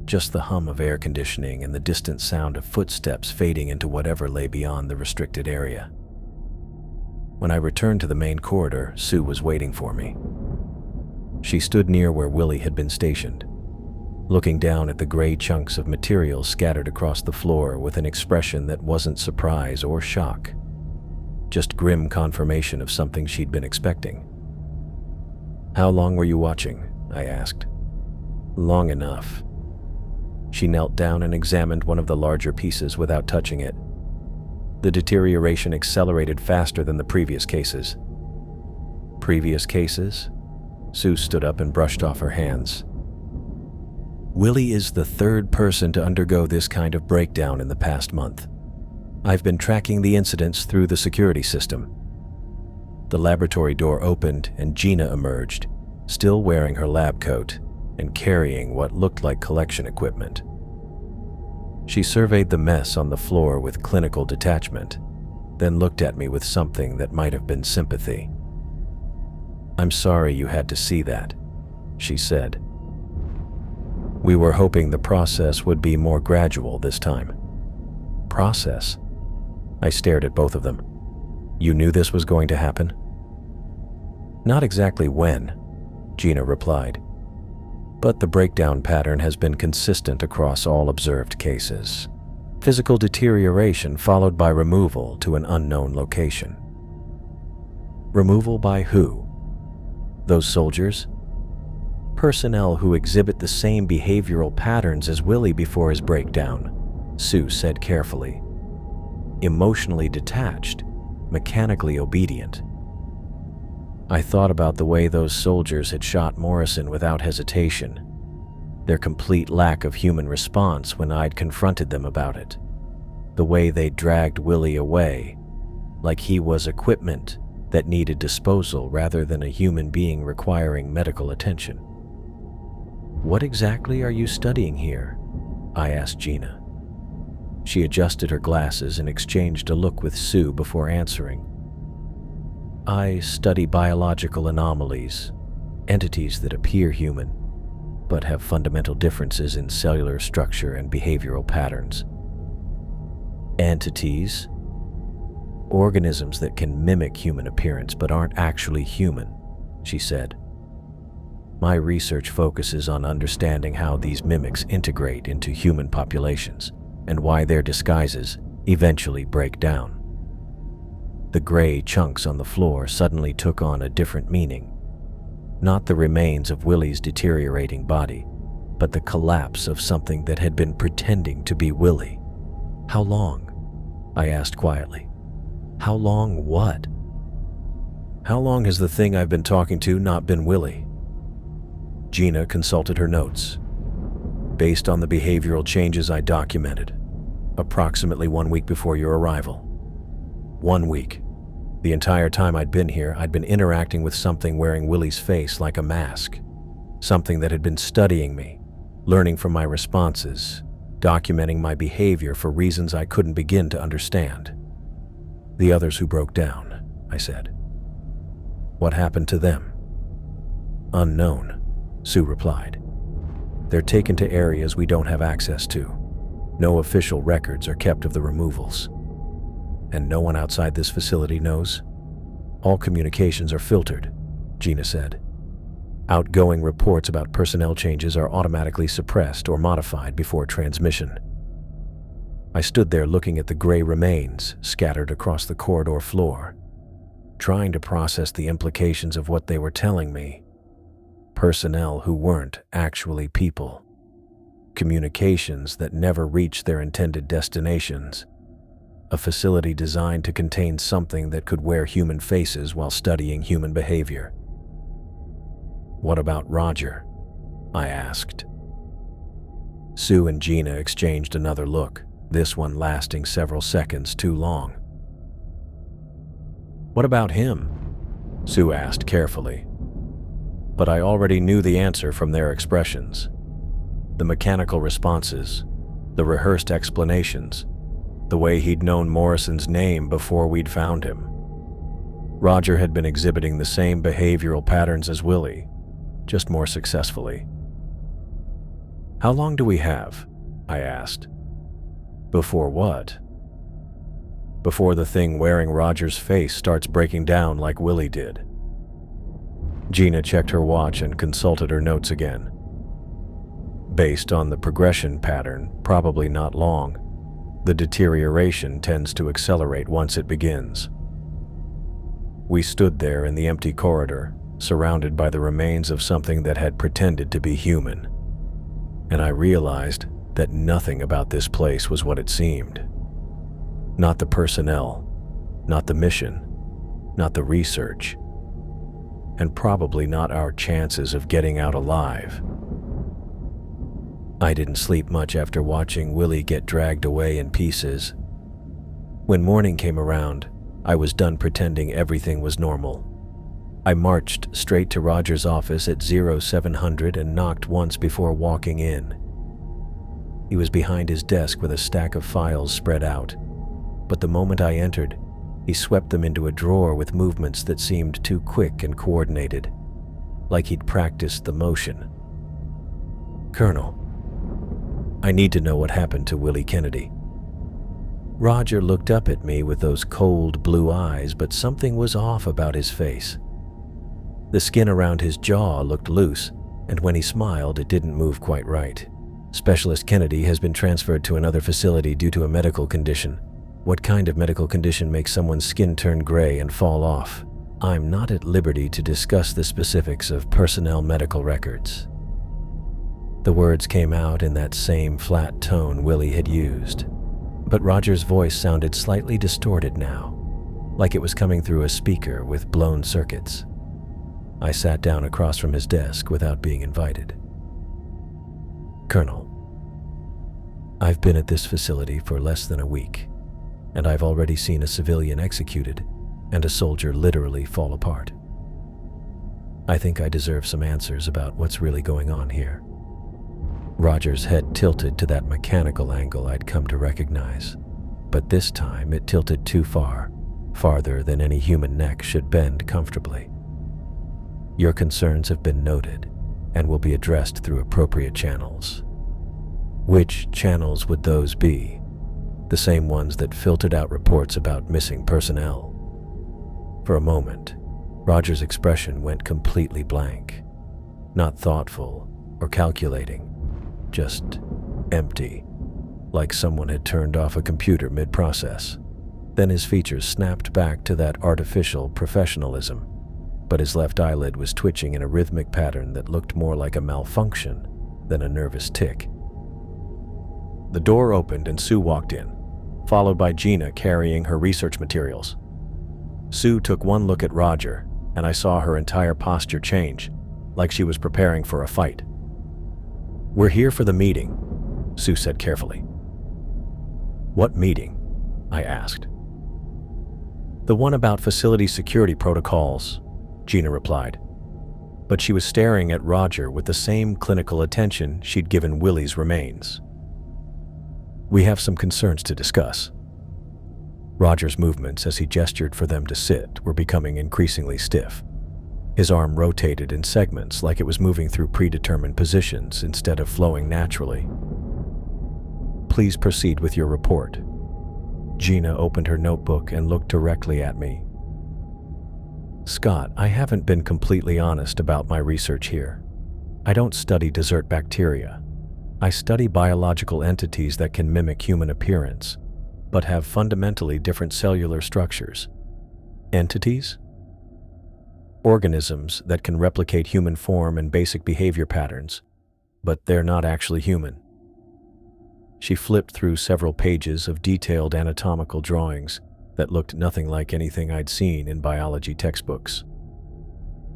Just the hum of air conditioning and the distant sound of footsteps fading into whatever lay beyond the restricted area. When I returned to the main corridor, Sue was waiting for me. She stood near where Willie had been stationed, looking down at the gray chunks of material scattered across the floor with an expression that wasn't surprise or shock, just grim confirmation of something she'd been expecting. "How long were you watching?" I asked. "Long enough." She knelt down and examined one of the larger pieces without touching it. The deterioration accelerated faster than the previous cases. "Previous cases?" Sue stood up and brushed off her hands. "Willie is the third person to undergo this kind of breakdown in the past month. I've been tracking the incidents through the security system." The laboratory door opened and Gina emerged, still wearing her lab coat and carrying what looked like collection equipment. She surveyed the mess on the floor with clinical detachment, then looked at me with something that might have been sympathy. "I'm sorry you had to see that," she said. "We were hoping the process would be more gradual this time." "Process?" I stared at both of them. "You knew this was going to happen?" "Not exactly when," Gina replied. "But the breakdown pattern has been consistent across all observed cases. Physical deterioration followed by removal to an unknown location." "Removal by who? Those soldiers?" "Personnel who exhibit the same behavioral patterns as Willie before his breakdown," Sue said carefully. "Emotionally detached, mechanically obedient." I thought about the way those soldiers had shot Morrison without hesitation, their complete lack of human response when I'd confronted them about it, the way they dragged Willie away, like he was equipment that needed disposal rather than a human being requiring medical attention. "What exactly are you studying here?" I asked Gina. She adjusted her glasses and exchanged a look with Sue before answering. "I study biological anomalies, entities that appear human, but have fundamental differences in cellular structure and behavioral patterns." "Entities?" "Organisms that can mimic human appearance but aren't actually human," she said. "My research focuses on understanding how these mimics integrate into human populations and why their disguises eventually break down." The gray chunks on the floor suddenly took on a different meaning. Not the remains of Willie's deteriorating body, but the collapse of something that had been pretending to be Willie. "How long?" I asked quietly. "How long what?" "How long has the thing I've been talking to not been Willie?" Gina consulted her notes. "Based on the behavioral changes I documented, approximately 1 week before your arrival." 1 week. The entire time I'd been here, I'd been interacting with something wearing Willie's face like a mask. Something that had been studying me, learning from my responses, documenting my behavior for reasons I couldn't begin to understand. "The others who broke down," I said. "What happened to them?" "Unknown," Sue replied. "They're taken to areas we don't have access to. No official records are kept of the removals. And no one outside this facility knows? All communications are filtered," Gina said. Outgoing reports about personnel changes are automatically suppressed or modified before transmission. I stood there looking at the gray remains scattered across the corridor floor, trying to process the implications of what they were telling me. Personnel who weren't actually people. Communications that never reached their intended destinations. A facility designed to contain something that could wear human faces while studying human behavior. "What about Roger?" I asked. Sue and Gina exchanged another look, this one lasting several seconds too long. "What about him?" Sue asked carefully. But I already knew the answer from their expressions. The mechanical responses, the rehearsed explanations, the way he'd known Morrison's name before we'd found him. Roger had been exhibiting the same behavioral patterns as Willie, just more successfully. "How long do we have?" I asked. "Before what?" "Before the thing wearing Roger's face starts breaking down like Willie did." Gina checked her watch and consulted her notes again. "Based on the progression pattern, probably not long. The deterioration tends to accelerate once it begins." We stood there in the empty corridor, surrounded by the remains of something that had pretended to be human. And I realized that nothing about this place was what it seemed. Not the personnel, not the mission, not the research, and probably not our chances of getting out alive. I didn't sleep much after watching Willie get dragged away in pieces. When morning came around, I was done pretending everything was normal. I marched straight to Roger's office at 0700 and knocked once before walking in. He was behind his desk with a stack of files spread out, but the moment I entered, he swept them into a drawer with movements that seemed too quick and coordinated, like he'd practiced the motion. "Colonel, I need to know what happened to Willie Kennedy." Roger looked up at me with those cold blue eyes, but something was off about his face. The skin around his jaw looked loose, and when he smiled, it didn't move quite right. "Specialist Kennedy has been transferred to another facility due to a medical condition. What kind of medical condition makes someone's skin turn gray and fall off? I'm not at liberty to discuss the specifics of personnel medical records." The words came out in that same flat tone Willie had used, but Roger's voice sounded slightly distorted now, like it was coming through a speaker with blown circuits. I sat down across from his desk without being invited. "Colonel, I've been at this facility for less than a week, and I've already seen a civilian executed and a soldier literally fall apart. I think I deserve some answers about what's really going on here." Roger's head tilted to that mechanical angle I'd come to recognize, but this time it tilted too far, farther than any human neck should bend comfortably. "Your concerns have been noted and will be addressed through appropriate channels." Which channels would those be? The same ones that filtered out reports about missing personnel. For a moment, Roger's expression went completely blank. Not thoughtful or calculating, just empty, like someone had turned off a computer mid-process. Then his features snapped back to that artificial professionalism, but his left eyelid was twitching in a rhythmic pattern that looked more like a malfunction than a nervous tick. The door opened and Sue walked in, followed by Gina carrying her research materials. Sue took one look at Roger, and I saw her entire posture change, like she was preparing for a fight. "We're here for the meeting," Sue said carefully. "What meeting?" I asked. "The one about facility security protocols," Gina replied, but she was staring at Roger with the same clinical attention she'd given Willie's remains. "We have some concerns to discuss." Roger's movements as he gestured for them to sit were becoming increasingly stiff. His arm rotated in segments like it was moving through predetermined positions instead of flowing naturally. "Please proceed with your report." Gina opened her notebook and looked directly at me. Scott, I haven't been completely honest about my research here. I don't study desert bacteria. I study biological entities that can mimic human appearance, but have fundamentally different cellular structures. Entities? Organisms that can replicate human form and basic behavior patterns, but they're not actually human. She flipped through several pages of detailed anatomical drawings that looked nothing like anything I'd seen in biology textbooks.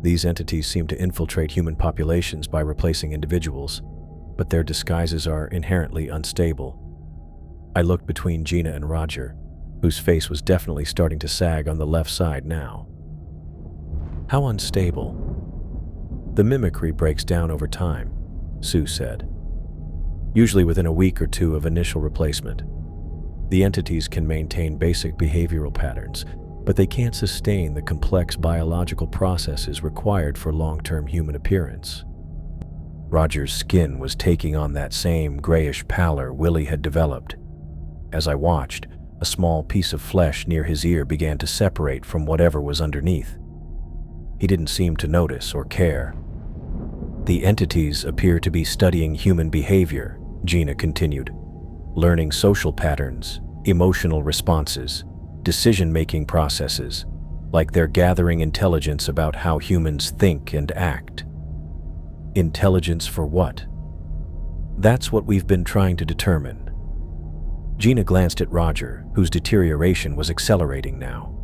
These entities seem to infiltrate human populations by replacing individuals, but their disguises are inherently unstable. I looked between Gina and Roger, whose face was definitely starting to sag on the left side now. How unstable? The mimicry breaks down over time, Sue said. Usually within a week or two of initial replacement. The entities can maintain basic behavioral patterns, but they can't sustain the complex biological processes required for long-term human appearance. Roger's skin was taking on that same grayish pallor Willie had developed. As I watched, a small piece of flesh near his ear began to separate from whatever was underneath. He didn't seem to notice or care. The entities appear to be studying human behavior, Gina continued, learning social patterns, emotional responses, decision-making processes, like they're gathering intelligence about how humans think and act. Intelligence for what? That's what we've been trying to determine. Gina glanced at Roger, whose deterioration was accelerating now.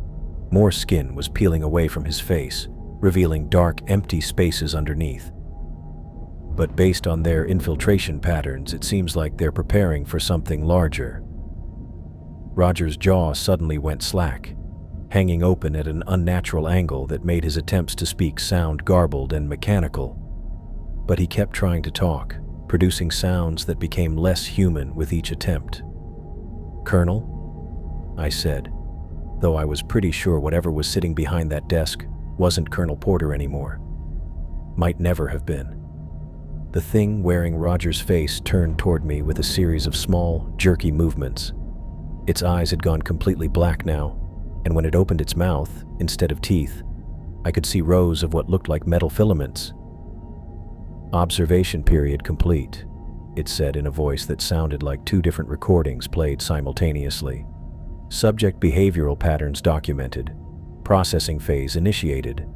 More skin was peeling away from his face, revealing dark, empty spaces underneath. But based on their infiltration patterns, it seems like they're preparing for something larger. Roger's jaw suddenly went slack, hanging open at an unnatural angle that made his attempts to speak sound garbled and mechanical. But he kept trying to talk, producing sounds that became less human with each attempt. "Colonel?" I said, though I was pretty sure whatever was sitting behind that desk wasn't Colonel Porter anymore. Might never have been. The thing wearing Roger's face turned toward me with a series of small, jerky movements. Its eyes had gone completely black now, and when it opened its mouth, instead of teeth, I could see rows of what looked like metal filaments. "Observation period complete," it said in a voice that sounded like two different recordings played simultaneously. "Subject behavioral patterns documented. Processing phase initiated."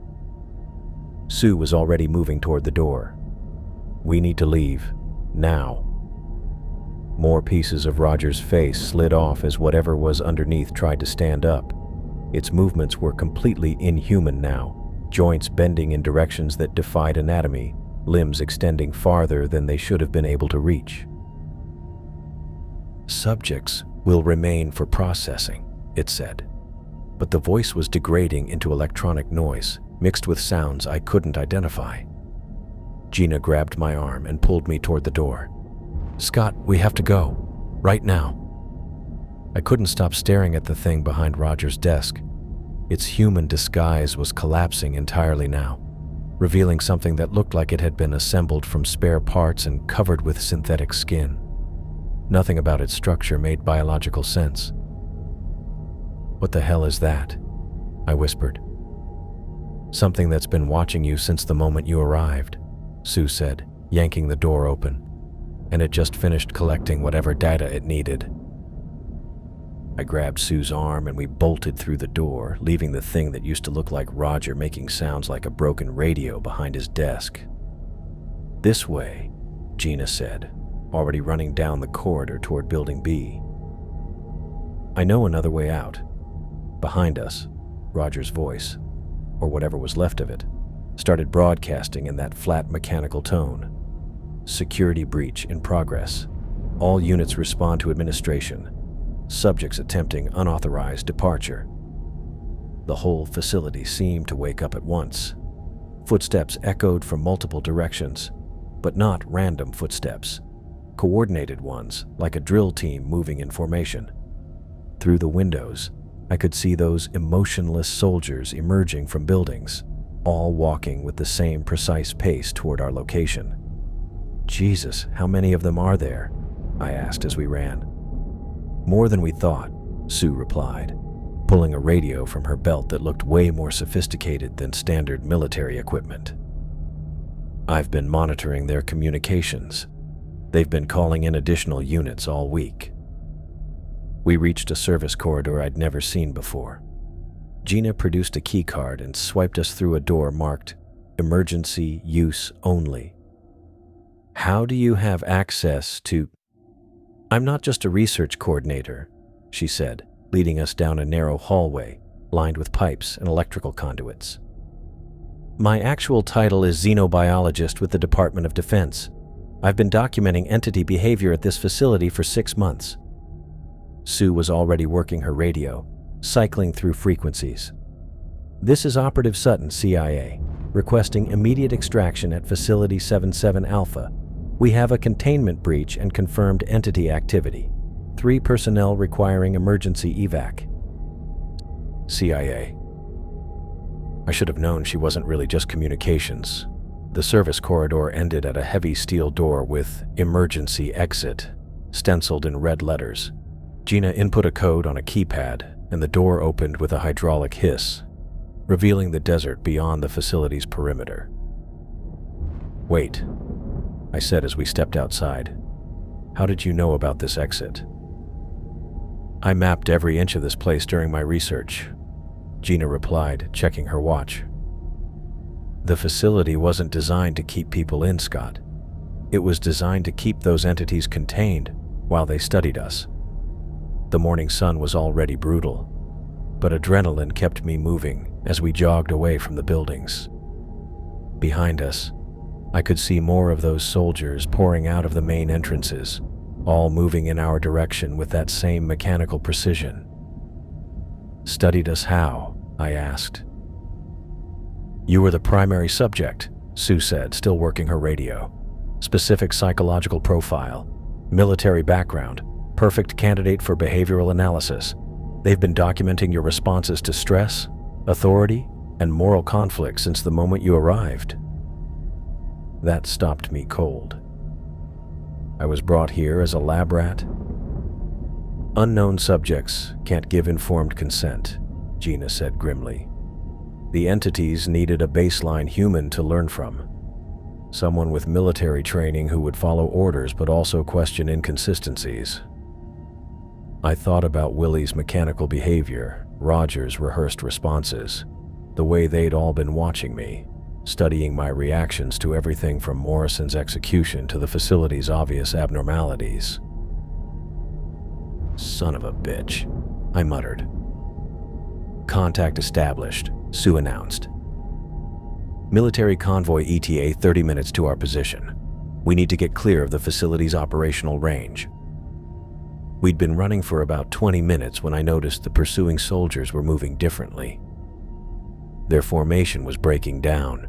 Sue was already moving toward the door. "We need to leave. Now." More pieces of Roger's face slid off as whatever was underneath tried to stand up. Its movements were completely inhuman now, joints bending in directions that defied anatomy, limbs extending farther than they should have been able to reach. "Subjects will remain for processing," it said. But the voice was degrading into electronic noise, mixed with sounds I couldn't identify. Gina grabbed my arm and pulled me toward the door. "Scott, we have to go. Right now." I couldn't stop staring at the thing behind Roger's desk. Its human disguise was collapsing entirely now, revealing something that looked like it had been assembled from spare parts and covered with synthetic skin. Nothing about its structure made biological sense. "What the hell is that?" I whispered. "Something that's been watching you since the moment you arrived," Sue said, yanking the door open. "And it just finished collecting whatever data it needed." I grabbed Sue's arm and we bolted through the door, leaving the thing that used to look like Roger making sounds like a broken radio behind his desk. "This way," Gina said, already running down the corridor toward Building B. "I know another way out." Behind us, Roger's voice, or whatever was left of it, started broadcasting in that flat mechanical tone. "Security breach in progress. All units respond to administration. Subjects attempting unauthorized departure." The whole facility seemed to wake up at once. Footsteps echoed from multiple directions, but not random footsteps. Coordinated ones, like a drill team moving in formation. Through the windows, I could see those emotionless soldiers emerging from buildings, all walking with the same precise pace toward our location. "Jesus, how many of them are there?" I asked as we ran. "More than we thought," Sue replied. pulling a radio from her belt that looked way more sophisticated than standard military equipment. "I've been monitoring their communications. They've been calling in additional units all week." We reached a service corridor I'd never seen before. Gina produced a key card and swiped us through a door marked "Emergency Use Only." "How do you have access to—" "I'm not just a research coordinator," she said, leading us down a narrow hallway lined with pipes and electrical conduits. "My actual title is xenobiologist with the Department of Defense. I've been documenting entity behavior at this facility for 6 months." Sue was already working her radio, cycling through frequencies. "This is Operative Sutton, CIA, requesting immediate extraction at Facility 77 Alpha. We have a containment breach and confirmed entity activity. 3 personnel requiring emergency evac." CIA. I should have known she wasn't really just communications. The service corridor ended at a heavy steel door with "Emergency Exit" stenciled in red letters. Gina input a code on a keypad, and the door opened with a hydraulic hiss, revealing the desert beyond the facility's perimeter. "Wait," I said as we stepped outside. "How did you know about this exit?" "I mapped every inch of this place during my research," Gina replied, checking her watch. "The facility wasn't designed to keep people in, Scott. It was designed to keep those entities contained while they studied us. The morning sun was already brutal, but adrenaline kept me moving as we jogged away from the buildings. Behind us, I could see more of those soldiers pouring out of the main entrances, all moving in our direction with that same mechanical precision." "Studied us how?" I asked. "You were the primary subject," Sue said, still working her radio. "Specific psychological profile, military background, perfect candidate for behavioral analysis. They've been documenting your responses to stress, authority, and moral conflict since the moment you arrived." That stopped me cold. I was brought here as a lab rat? "Unknown subjects can't give informed consent," Gina said grimly. "The entities needed a baseline human to learn from. Someone with military training who would follow orders but also question inconsistencies." I thought about Willie's mechanical behavior, Roger's rehearsed responses, the way they'd all been watching me, studying my reactions to everything from Morrison's execution to the facility's obvious abnormalities. "Son of a bitch," I muttered. "Contact established," Sue announced. "Military convoy ETA 30 minutes to our position. We need to get clear of the facility's operational range." We'd been running for about 20 minutes when I noticed the pursuing soldiers were moving differently. Their formation was breaking down,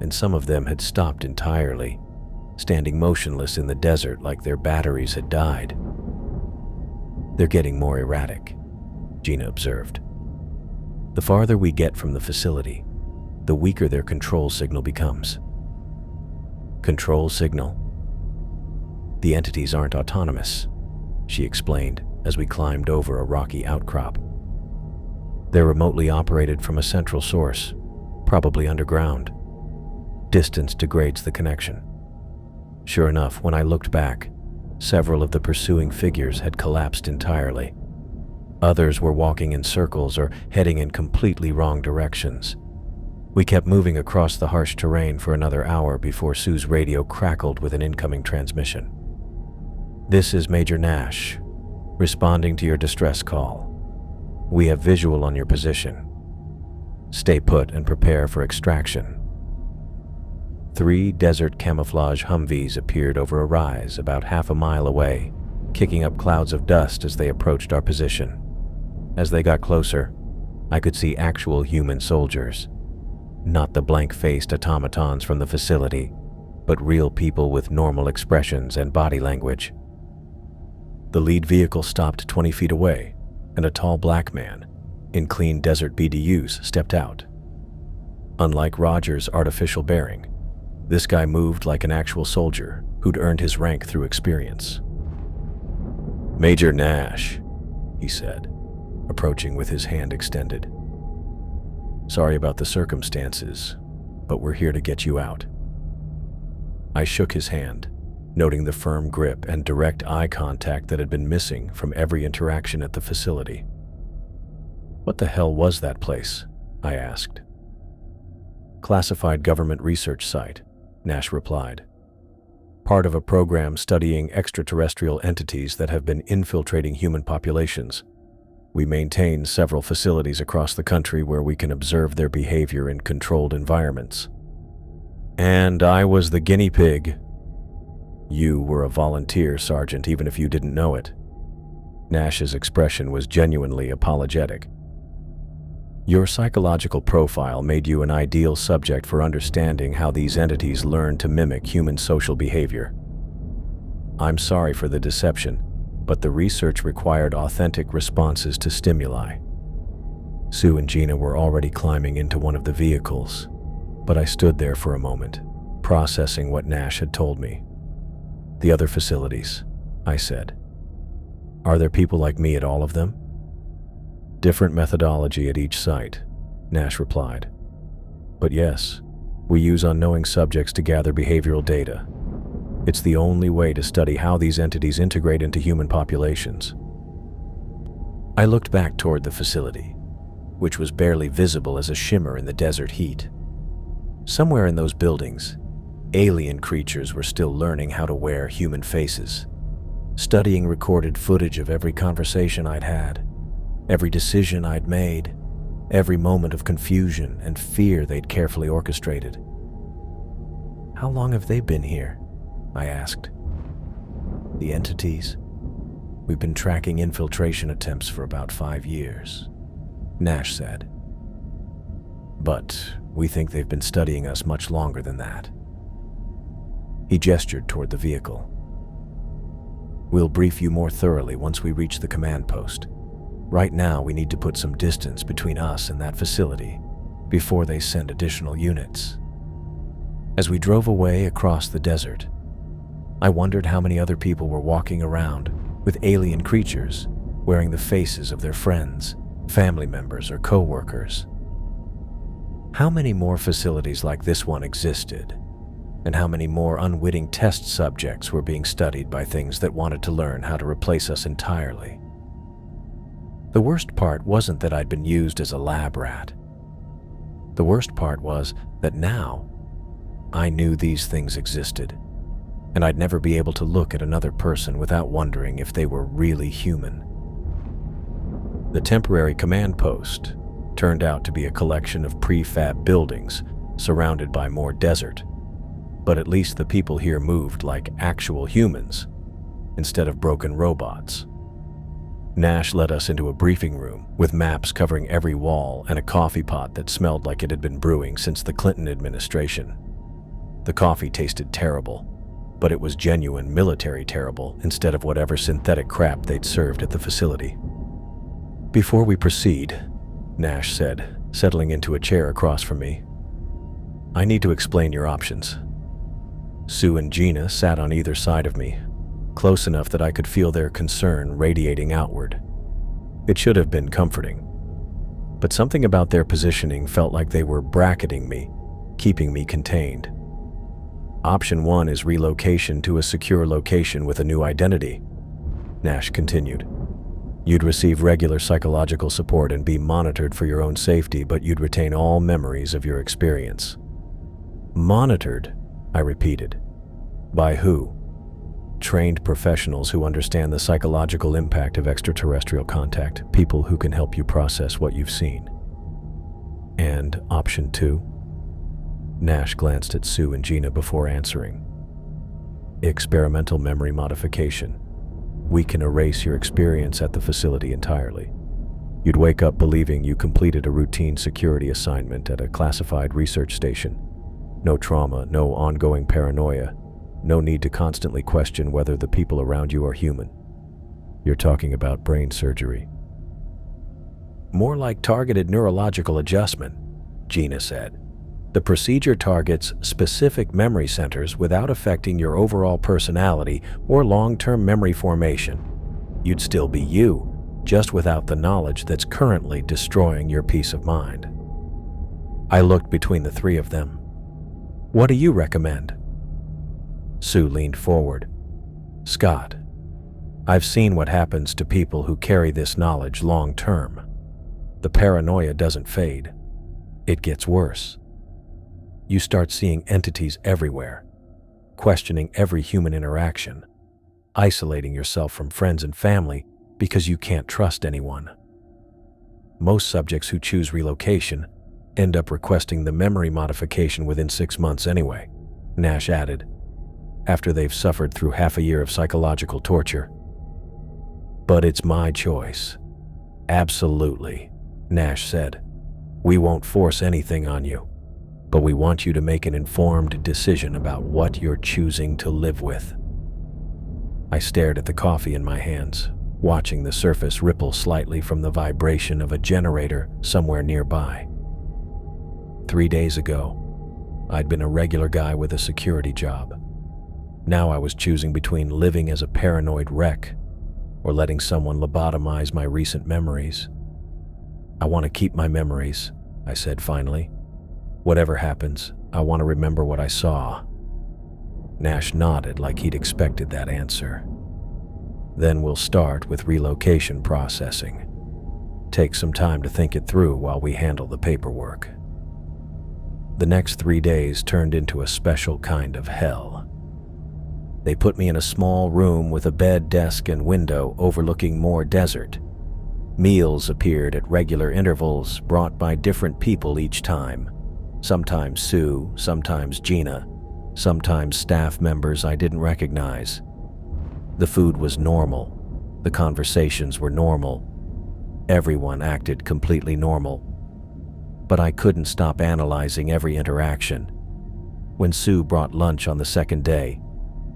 and some of them had stopped entirely, standing motionless in the desert like their batteries had died. "They're getting more erratic," Gina observed. "The farther we get from the facility, the weaker their control signal becomes." "Control signal?" "The entities aren't autonomous," she explained as we climbed over a rocky outcrop. "They're remotely operated from a central source, probably underground. Distance degrades the connection." Sure enough, when I looked back, several of the pursuing figures had collapsed entirely. Others were walking in circles or heading in completely wrong directions. We kept moving across the harsh terrain for another hour before Sue's radio crackled with an incoming transmission. "This is Major Nash, responding to your distress call. We have visual on your position. Stay put and prepare for extraction." 3 desert camouflage Humvees appeared over a rise about half a mile away, kicking up clouds of dust as they approached our position. As they got closer, I could see actual human soldiers. Not the blank-faced automatons from the facility, but real people with normal expressions and body language. The lead vehicle stopped 20 feet away, and a tall black man, in clean desert BDUs, stepped out. Unlike Roger's artificial bearing, this guy moved like an actual soldier who'd earned his rank through experience. "Major Nash," he said, approaching with his hand extended. "Sorry about the circumstances, but we're here to get you out." I shook his hand, noting the firm grip and direct eye contact that had been missing from every interaction at the facility. "What the hell was that place?" I asked. "Classified government research site," Nash replied. "Part of a program studying extraterrestrial entities that have been infiltrating human populations. We maintain several facilities across the country where we can observe their behavior in controlled environments." "And I was the guinea pig." "You were a volunteer, Sergeant, even if you didn't know it." Nash's expression was genuinely apologetic. "Your psychological profile made you an ideal subject for understanding how these entities learn to mimic human social behavior. I'm sorry for the deception, but the research required authentic responses to stimuli." Sue and Gina were already climbing into one of the vehicles, but I stood there for a moment, processing what Nash had told me. "The other facilities," I said. "Are there people like me at all of them?" "Different methodology at each site," Nash replied. "But yes, we use unknowing subjects to gather behavioral data. It's the only way to study how these entities integrate into human populations." I looked back toward the facility, which was barely visible as a shimmer in the desert heat. Somewhere in those buildings, alien creatures were still learning how to wear human faces, studying recorded footage of every conversation I'd had, every decision I'd made, every moment of confusion and fear they'd carefully orchestrated. "How long have they been here?" I asked. "The entities? We've been tracking infiltration attempts for about 5 years," Nash said. "But we think they've been studying us much longer than that." He gestured toward the vehicle. "We'll brief you more thoroughly once we reach the command post. Right now, we need to put some distance between us and that facility before they send additional units." As we drove away across the desert, I wondered how many other people were walking around with alien creatures wearing the faces of their friends, family members, or co-workers. How many more facilities like this one existed, and how many more unwitting test subjects were being studied by things that wanted to learn how to replace us entirely? The worst part wasn't that I'd been used as a lab rat. The worst part was that now I knew these things existed, and I'd never be able to look at another person without wondering if they were really human. The temporary command post turned out to be a collection of prefab buildings surrounded by more desert, but at least the people here moved like actual humans instead of broken robots. Nash led us into a briefing room with maps covering every wall and a coffee pot that smelled like it had been brewing since the Clinton administration. The coffee tasted terrible, but it was genuine military terrible instead of whatever synthetic crap they'd served at the facility. "Before we proceed," Nash said, settling into a chair across from me, "I need to explain your options." Sue and Gina sat on either side of me, close enough that I could feel their concern radiating outward. It should have been comforting, but something about their positioning felt like they were bracketing me, keeping me contained. "Option 1 is relocation to a secure location with a new identity," Nash continued. "You'd receive regular psychological support and be monitored for your own safety, but you'd retain all memories of your experience." "Monitored?" I repeated. "By who?" "Trained professionals who understand the psychological impact of extraterrestrial contact, people who can help you process what you've seen." "And option 2? Nash glanced at Sue and Gina before answering. "Experimental memory modification. We can erase your experience at the facility entirely. You'd wake up believing you completed a routine security assignment at a classified research station. No trauma, no ongoing paranoia, no need to constantly question whether the people around you are human. You're talking about brain surgery." "More like targeted neurological adjustment," Gina said. "The procedure targets specific memory centers without affecting your overall personality or long-term memory formation. You'd still be you, just without the knowledge that's currently destroying your peace of mind. I looked between the three of them. What do you recommend? Sue leaned forward. Scott, I've seen what happens to people who carry this knowledge long term. The paranoia doesn't fade. It gets worse. You start seeing entities everywhere, questioning every human interaction, isolating yourself from friends and family because you can't trust anyone. Most subjects who choose relocation end up requesting the memory modification within 6 months anyway, Nash added, after they've suffered through half a year of psychological torture. But it's my choice. Absolutely, Nash said. We won't force anything on you, but we want you to make an informed decision about what you're choosing to live with. I stared at the coffee in my hands, watching the surface ripple slightly from the vibration of a generator somewhere nearby. 3 days ago, I'd been a regular guy with a security job. Now I was choosing between living as a paranoid wreck or letting someone lobotomize my recent memories. I want to keep my memories, I said finally. Whatever happens, I want to remember what I saw. Nash nodded like he'd expected that answer. Then we'll start with relocation processing. Take some time to think it through while we handle the paperwork. The next 3 days turned into a special kind of hell. They put me in a small room with a bed, desk, and window overlooking more desert. Meals appeared at regular intervals, brought by different people each time. Sometimes Sue, sometimes Gina, sometimes staff members I didn't recognize. The food was normal. The conversations were normal. Everyone acted completely normal. But I couldn't stop analyzing every interaction. When Sue brought lunch on the second day,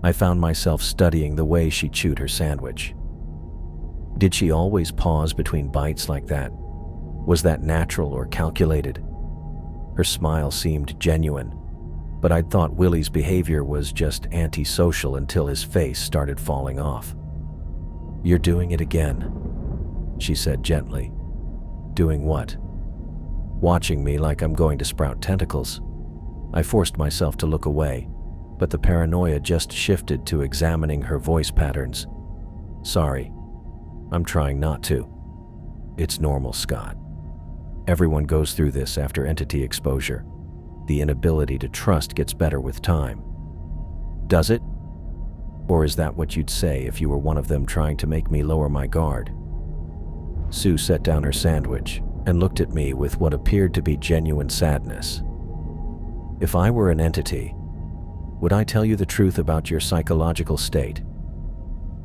I found myself studying the way she chewed her sandwich. Did she always pause between bites like that? Was that natural or calculated? Her smile seemed genuine, but I'd thought Willie's behavior was just antisocial until his face started falling off. You're doing it again, she said gently. Doing what? Watching me like I'm going to sprout tentacles. I forced myself to look away, but the paranoia just shifted to examining her voice patterns. Sorry, I'm trying not to. It's normal, Scott. Everyone goes through this after entity exposure. The inability to trust gets better with time. Does it? Or is that what you'd say if you were one of them trying to make me lower my guard? Sue set down her sandwich and looked at me with what appeared to be genuine sadness. If I were an entity, would I tell you the truth about your psychological state?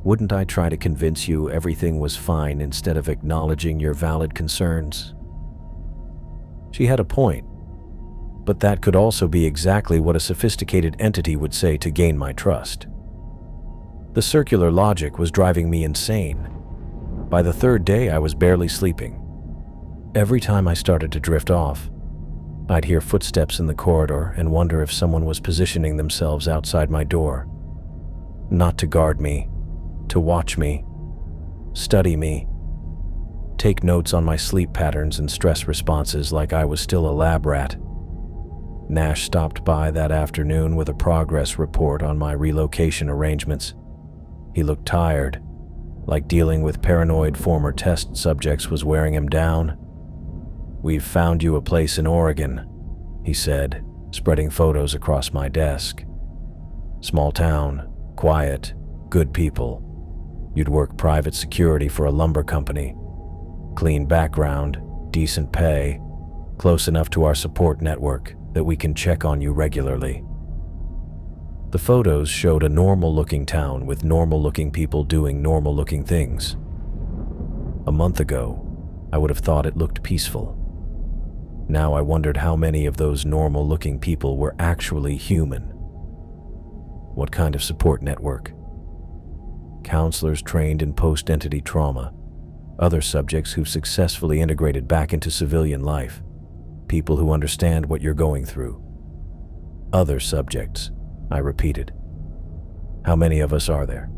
Wouldn't I try to convince you everything was fine instead of acknowledging your valid concerns? She had a point, but that could also be exactly what a sophisticated entity would say to gain my trust. The circular logic was driving me insane. By the third day, I was barely sleeping. Every time I started to drift off, I'd hear footsteps in the corridor and wonder if someone was positioning themselves outside my door. Not to guard me, to watch me, study me, take notes on my sleep patterns and stress responses like I was still a lab rat. Nash stopped by that afternoon with a progress report on my relocation arrangements. He looked tired, like dealing with paranoid former test subjects was wearing him down. We've found you a place in Oregon, he said, spreading photos across my desk. Small town, quiet, good people. You'd work private security for a lumber company. Clean background, decent pay, close enough to our support network that we can check on you regularly. The photos showed a normal-looking town with normal-looking people doing normal-looking things. A month ago, I would have thought it looked peaceful. Now I wondered how many of those normal-looking people were actually human. What kind of support network? Counselors trained in post-entity trauma, other subjects who've successfully integrated back into civilian life, people who understand what you're going through. Other subjects, I repeated. How many of us are there?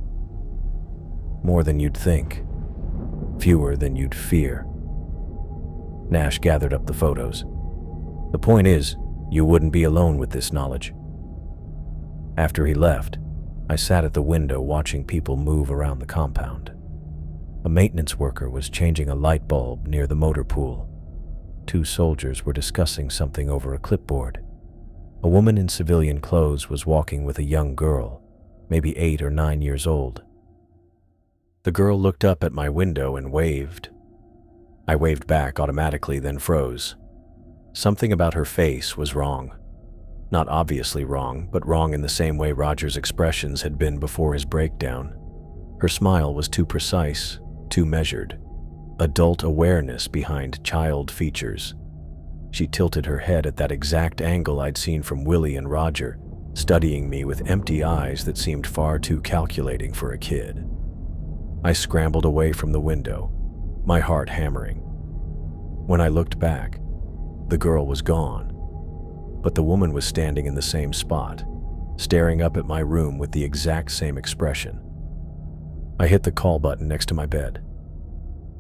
More than you'd think. fewer than you'd fear. Nash gathered up the photos. The point is, you wouldn't be alone with this knowledge. After he left, I sat at the window watching people move around the compound. A maintenance worker was changing a light bulb near the motor pool. 2 soldiers were discussing something over a clipboard. A woman in civilian clothes was walking with a young girl, maybe 8 or 9 years old. The girl looked up at my window and waved. I waved back automatically, then froze. Something about her face was wrong. Not obviously wrong, but wrong in the same way Roger's expressions had been before his breakdown. Her smile was too precise, too measured. Adult awareness behind child features. She tilted her head at that exact angle I'd seen from Willie and Roger, studying me with empty eyes that seemed far too calculating for a kid. I scrambled away from the window, my heart hammering. When I looked back, the girl was gone, but the woman was standing in the same spot, staring up at my room with the exact same expression. I hit the call button next to my bed.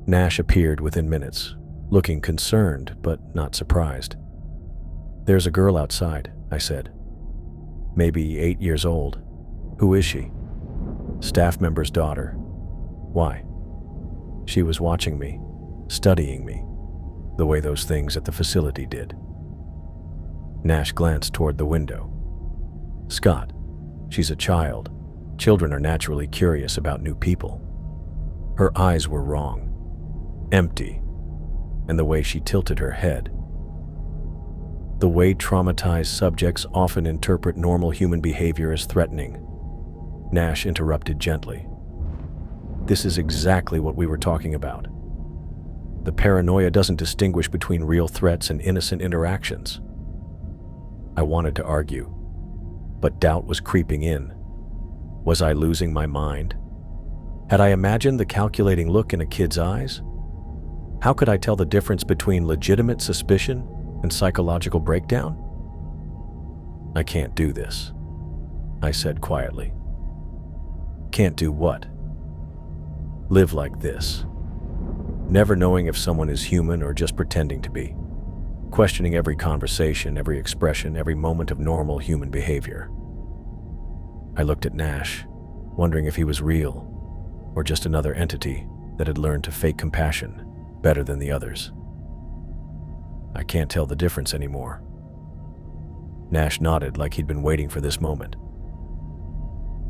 Nash appeared within minutes, looking concerned but not surprised. "There's a girl outside," I said. "Maybe 8 years old. Who is she?" "Staff member's daughter." "Why?" "She was watching me, studying me, the way those things at the facility did." Nash glanced toward the window. "Scott, she's a child. Children are naturally curious about new people." Her eyes were wrong. Empty, and the way she tilted her head. The way traumatized subjects often interpret normal human behavior as threatening. Nash interrupted gently. "This is exactly what we were talking about. The paranoia doesn't distinguish between real threats and innocent interactions." I wanted to argue, but doubt was creeping in. Was I losing my mind? Had I imagined the calculating look in a kid's eyes? How could I tell the difference between legitimate suspicion and psychological breakdown? "I can't do this," I said quietly. "Can't do what?" "Live like this. Never knowing if someone is human or just pretending to be. Questioning every conversation, every expression, every moment of normal human behavior." I looked at Nash, wondering if he was real or just another entity that had learned to fake compassion better than the others. "I can't tell the difference anymore." Nash nodded like he'd been waiting for this moment.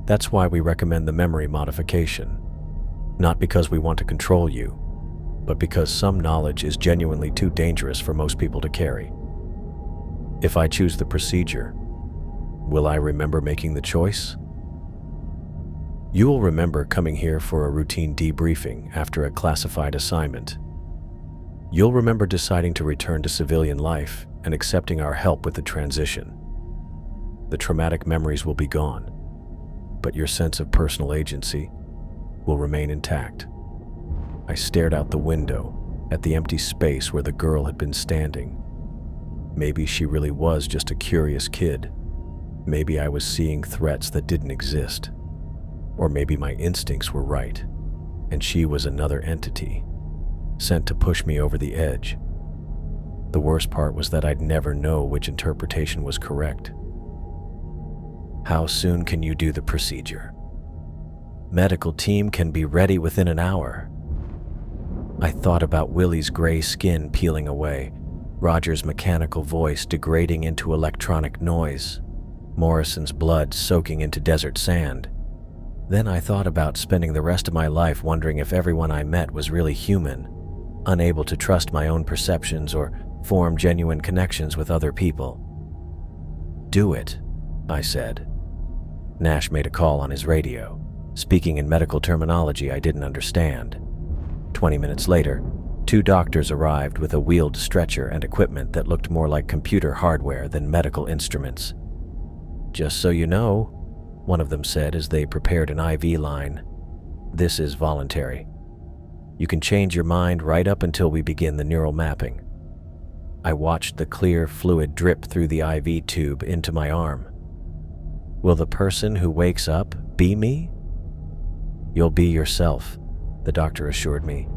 "That's why we recommend the memory modification. Not because we want to control you, but because some knowledge is genuinely too dangerous for most people to carry. If I choose the procedure, will I remember making the choice? You will remember coming here for a routine debriefing after a classified assignment. You'll remember deciding to return to civilian life and accepting our help with the transition. The traumatic memories will be gone, but your sense of personal agency will remain intact." I stared out the window at the empty space where the girl had been standing. Maybe she really was just a curious kid. Maybe I was seeing threats that didn't exist. Or maybe my instincts were right, and she was another entity, sent to push me over the edge. The worst part was that I'd never know which interpretation was correct. "How soon can you do the procedure?" "Medical team can be ready within an hour." I thought about Willie's gray skin peeling away, Roger's mechanical voice degrading into electronic noise, Morrison's blood soaking into desert sand. Then I thought about spending the rest of my life wondering if everyone I met was really human, unable to trust my own perceptions or form genuine connections with other people. "Do it," I said. Nash made a call on his radio, speaking in medical terminology I didn't understand. 20 minutes later, 2 doctors arrived with a wheeled stretcher and equipment that looked more like computer hardware than medical instruments. "Just so you know," one of them said as they prepared an IV line, "this is voluntary. You can change your mind right up until we begin the neural mapping." I watched the clear fluid drip through the IV tube into my arm. "Will the person who wakes up be me?" "You'll be yourself," the doctor assured me.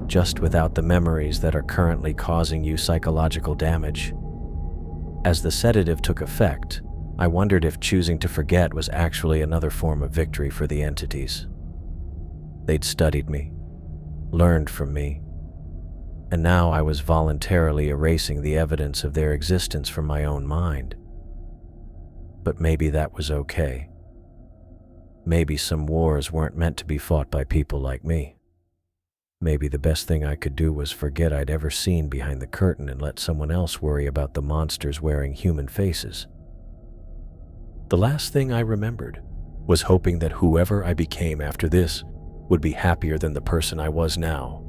just without the memories that are currently causing you psychological damage. As the sedative took effect, I wondered if choosing to forget was actually another form of victory for the entities. They'd studied me, learned from me, and now I was voluntarily erasing the evidence of their existence from my own mind. But maybe that was okay. Maybe some wars weren't meant to be fought by people like me. Maybe the best thing I could do was forget I'd ever seen behind the curtain and let someone else worry about the monsters wearing human faces. The last thing I remembered was hoping that whoever I became after this would be happier than the person I was now.